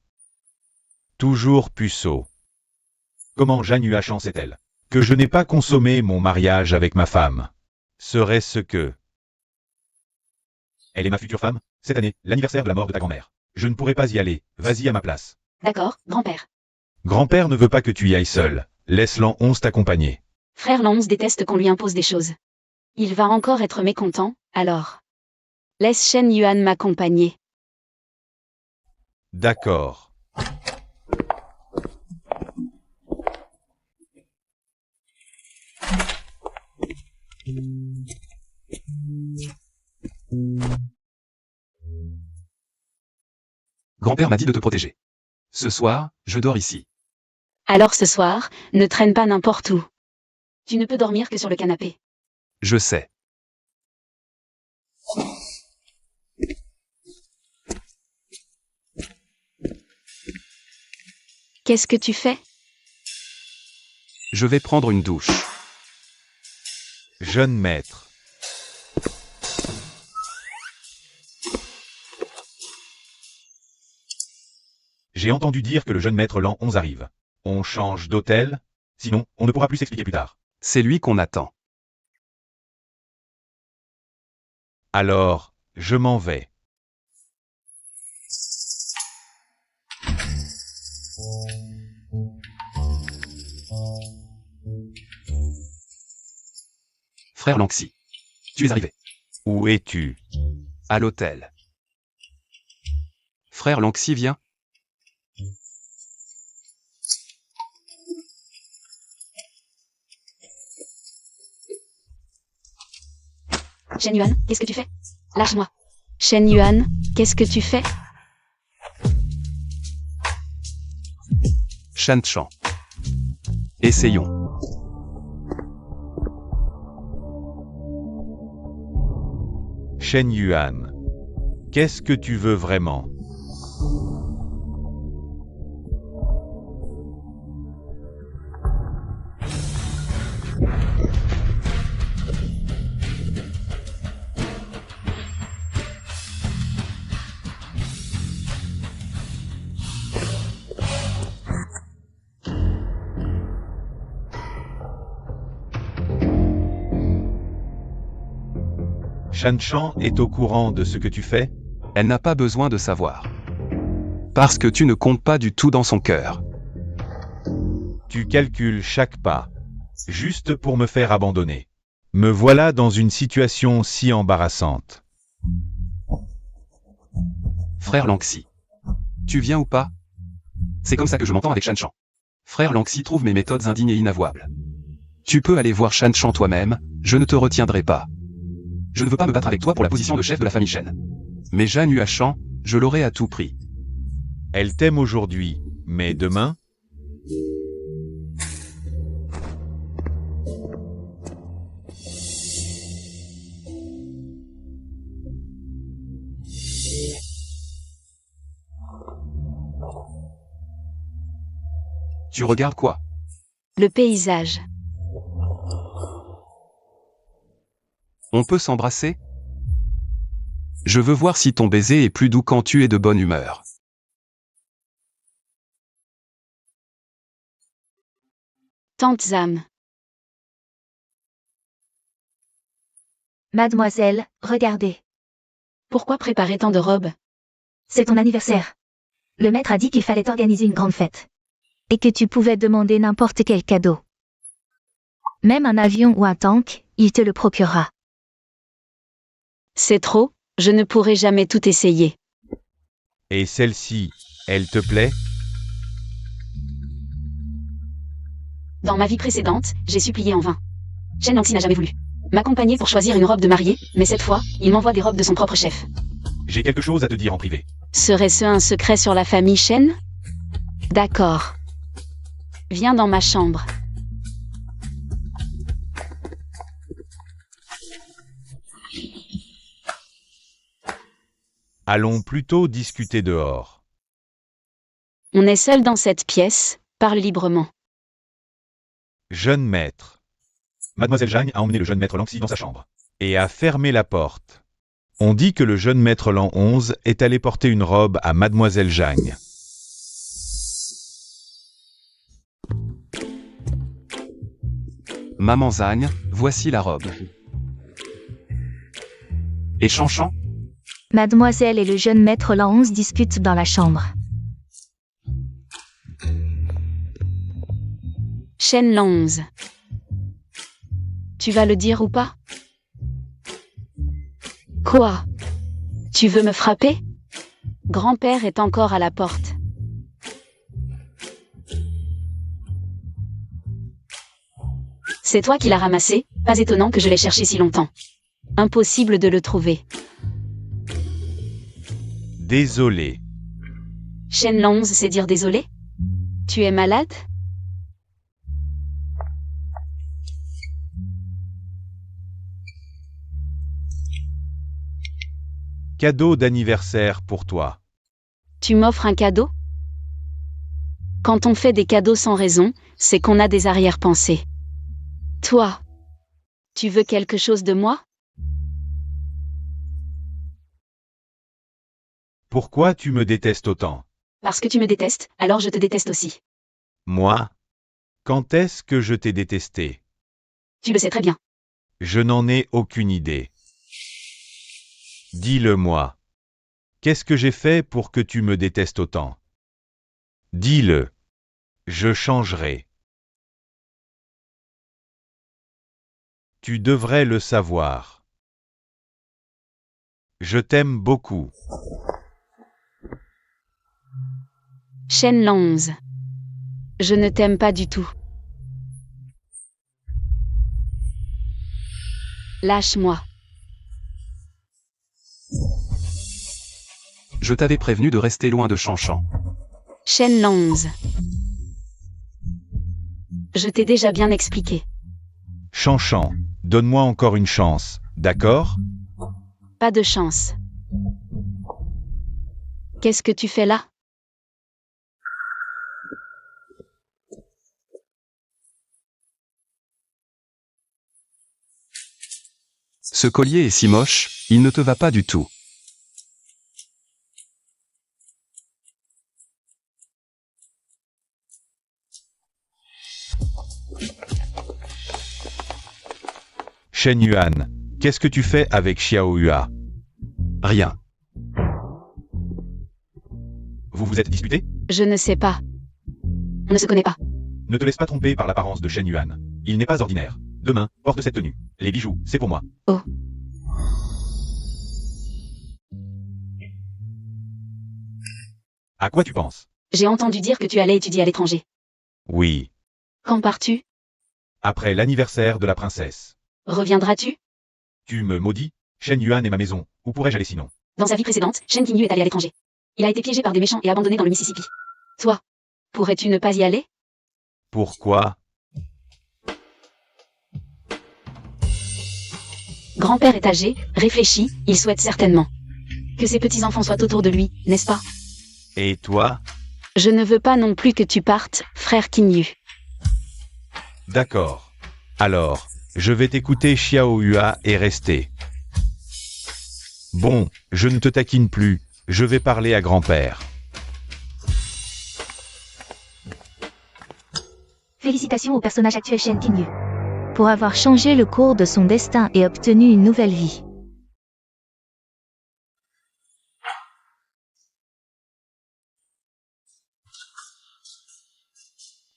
Toujours puceau. Comment Jagne eut à chance est-elle? Que je n'ai pas consommé mon mariage avec ma femme. Serait-ce que... Elle est ma future femme? Cette année, l'anniversaire de la mort de ta grand-mère. Je ne pourrai pas y aller, vas-y à ma place. D'accord, grand-père. Grand-père ne veut pas que tu y ailles seul. Laisse l'an 11 t'accompagner. Frère Lance déteste qu'on lui impose des choses. Il va encore être mécontent, alors. Laisse Shen Yuan m'accompagner. D'accord. Grand-père m'a dit de te protéger. Ce soir, je dors ici. Alors ce soir, ne traîne pas n'importe où. Tu ne peux dormir que sur le canapé. Je sais. Qu'est-ce que tu fais? Je vais prendre une douche. Jeune maître. J'ai entendu dire que le jeune maître l'an 11 arrive. On change d'hôtel? Sinon, on ne pourra plus s'expliquer plus tard. C'est lui qu'on attend. Alors, je m'en vais. Frère Lanxi. Tu es arrivé. Où es-tu? À l'hôtel. Frère Lanxi, viens. Shen Yuan, qu'est-ce que tu fais? Lâche-moi. Shen Yuan, qu'est-ce que tu fais? Shan Chan. Essayons. Shen Yuan. Qu'est-ce que tu veux vraiment? Shan Chan est au courant de ce que tu fais? Elle n'a pas besoin de savoir. Parce que tu ne comptes pas du tout dans son cœur. Tu calcules chaque pas, juste pour me faire abandonner. Me voilà dans une situation si embarrassante. Frère Lanxi. Tu viens ou pas? C'est comme ça que je m'entends avec Shan Chan. Frère Lanxi trouve mes méthodes indignes et inavouables. Tu peux aller voir Shan Chan toi-même, je ne te retiendrai pas. Je ne veux pas me battre avec toi pour la position de chef de la famille Shen. Mais Jeanne Huachan, je l'aurai à tout prix. Elle t'aime aujourd'hui, mais demain? Tu regardes quoi? Le paysage. On peut s'embrasser? Je veux voir si ton baiser est plus doux quand tu es de bonne humeur. Tante Zam. Mademoiselle, regardez. Pourquoi préparer tant de robes? C'est ton anniversaire. Le maître a dit qu'il fallait organiser une grande fête. Et que tu pouvais demander n'importe quel cadeau. Même un avion ou un tank, il te le procurera. C'est trop, je ne pourrai jamais tout essayer. Et celle-ci, elle te plaît? Dans ma vie précédente, j'ai supplié en vain. Shen Langxi n'a jamais voulu m'accompagner pour choisir une robe de mariée, mais cette fois, il m'envoie des robes de son propre chef. J'ai quelque chose à te dire en privé. Serait-ce un secret sur la famille Shen? D'accord. Viens dans ma chambre. Allons plutôt discuter dehors. On est seul dans cette pièce, parle librement. Jeune maître. Mademoiselle Zhang a emmené le jeune maître Langxi dans sa chambre et a fermé la porte. On dit que le jeune maître Lan 11 est allé porter une robe à Mademoiselle Zhang. Maman Zagne, voici la robe. Et Chan Chan? Mademoiselle et le jeune maître Lan 11 discutent dans la chambre. Shen Lan 11. Tu vas le dire ou pas? Quoi? Tu veux me frapper? Grand-père est encore à la porte. C'est toi qui l'as ramassé, pas étonnant que je l'ai cherché si longtemps. Impossible de le trouver. Désolé. Shen Lan 11 c'est dire désolé? Tu es malade? Cadeau d'anniversaire pour toi. Tu m'offres un cadeau? Quand on fait des cadeaux sans raison, c'est qu'on a des arrière-pensées. Toi, tu veux quelque chose de moi? Pourquoi tu me détestes autant? Parce que tu me détestes, alors je te déteste aussi. Moi? Quand est-ce que je t'ai détesté? Tu le sais très bien. Je n'en ai aucune idée. Dis-le-moi. Qu'est-ce que j'ai fait pour que tu me détestes autant? Dis-le. Je changerai. Tu devrais le savoir. Je t'aime beaucoup. Shen Lan 11. Je ne t'aime pas du tout. Lâche-moi. Je t'avais prévenu de rester loin de Chan Chan. Shen Lan 11. Je t'ai déjà bien expliqué. Chan Chan, donne-moi encore une chance, d'accord? Pas de chance. Qu'est-ce que tu fais là? Ce collier est si moche, il ne te va pas du tout. Shen Yuan, qu'est-ce que tu fais avec Xiao Hua? Rien. Vous vous êtes disputé? Je ne sais pas. On ne se connaît pas. Ne te laisse pas tromper par l'apparence de Shen Yuan. Il n'est pas ordinaire. Demain, porte cette tenue. Les bijoux, c'est pour moi. Oh. À quoi tu penses? J'ai entendu dire que tu allais étudier à l'étranger. Oui. Quand pars-tu? après l'anniversaire de la princesse. Reviendras-tu? Tu me maudis? Shen Yuan est ma maison. Où pourrais-je aller sinon? Dans sa vie précédente, Shen Qingyu est allé à l'étranger. Il a été piégé par des méchants et abandonné dans le Mississippi. Toi, pourrais-tu ne pas y aller? Pourquoi? Grand-père est âgé, réfléchi, il souhaite certainement que ses petits-enfants soient autour de lui, n'est-ce pas? Et toi? Je ne veux pas non plus que tu partes, frère Qingyu. D'accord. Alors, je vais t'écouter Xiao Hua et rester. Bon, je ne te taquine plus, je vais parler à grand-père. Félicitations au personnage actuel Shen Qingyu. Pour avoir changé le cours de son destin et obtenu une nouvelle vie.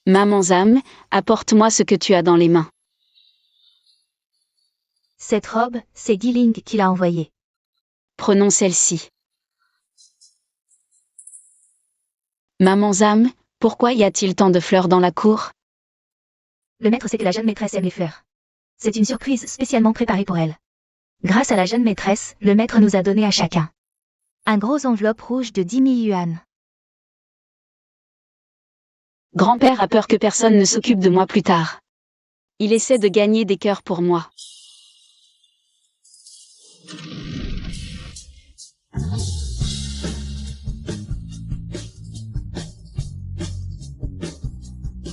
Maman Zam, apporte-moi ce que tu as dans les mains. Cette robe, c'est Guiling qui l'a envoyée. Prenons celle-ci. Maman Zam, pourquoi y a-t-il tant de fleurs dans la cour? Le maître sait que la jeune maîtresse aime les fleurs. C'est une surprise spécialement préparée pour elle. Grâce à la jeune maîtresse, le maître nous a donné à chacun un gros enveloppe rouge de 10 000 yuan. Grand-père a peur que personne ne s'occupe de moi plus tard. Il essaie de gagner des cœurs pour moi.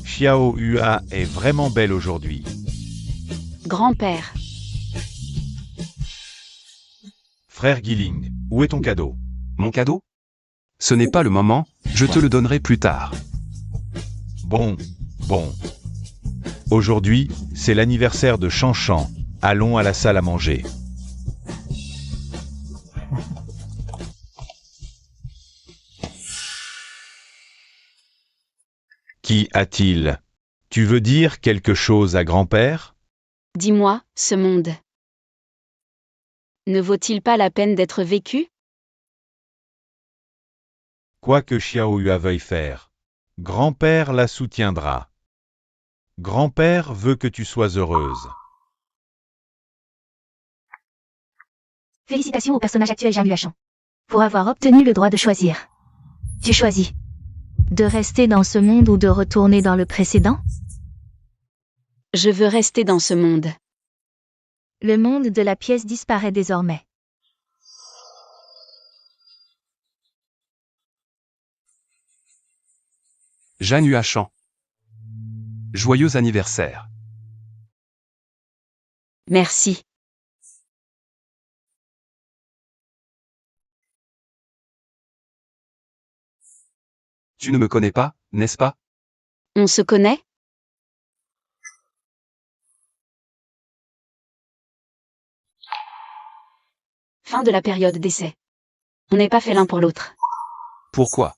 Xiao Hua est vraiment belle aujourd'hui. Grand-père, Frère Guiling, où est ton cadeau? Mon cadeau? Ce n'est pas le moment, je te le donnerai plus tard. Bon. Aujourd'hui, c'est l'anniversaire de Shanshan. Allons à la salle à manger. Qu'y a-t-il? Tu veux dire quelque chose à grand-père? dis-moi, ce monde ne vaut-il pas la peine d'être vécu? Quoi que Xiao Hua veuille faire, grand-père la soutiendra. Grand-père veut que tu sois heureuse. Félicitations au personnage actuel Jean Luachan. Pour avoir obtenu le droit de choisir. Tu choisis de rester dans ce monde ou de retourner dans le précédent? Je veux rester dans ce monde. Le monde de la pièce disparaît désormais. Jeanne Huachan. Joyeux anniversaire. Merci. Tu ne me connais pas, n'est-ce pas? On se connaît? Fin de la période d'essai. On n'est pas fait l'un pour l'autre. Pourquoi?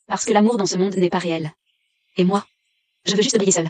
Parce que l'amour dans ce monde n'est pas réel. Et moi, je veux juste briller seul.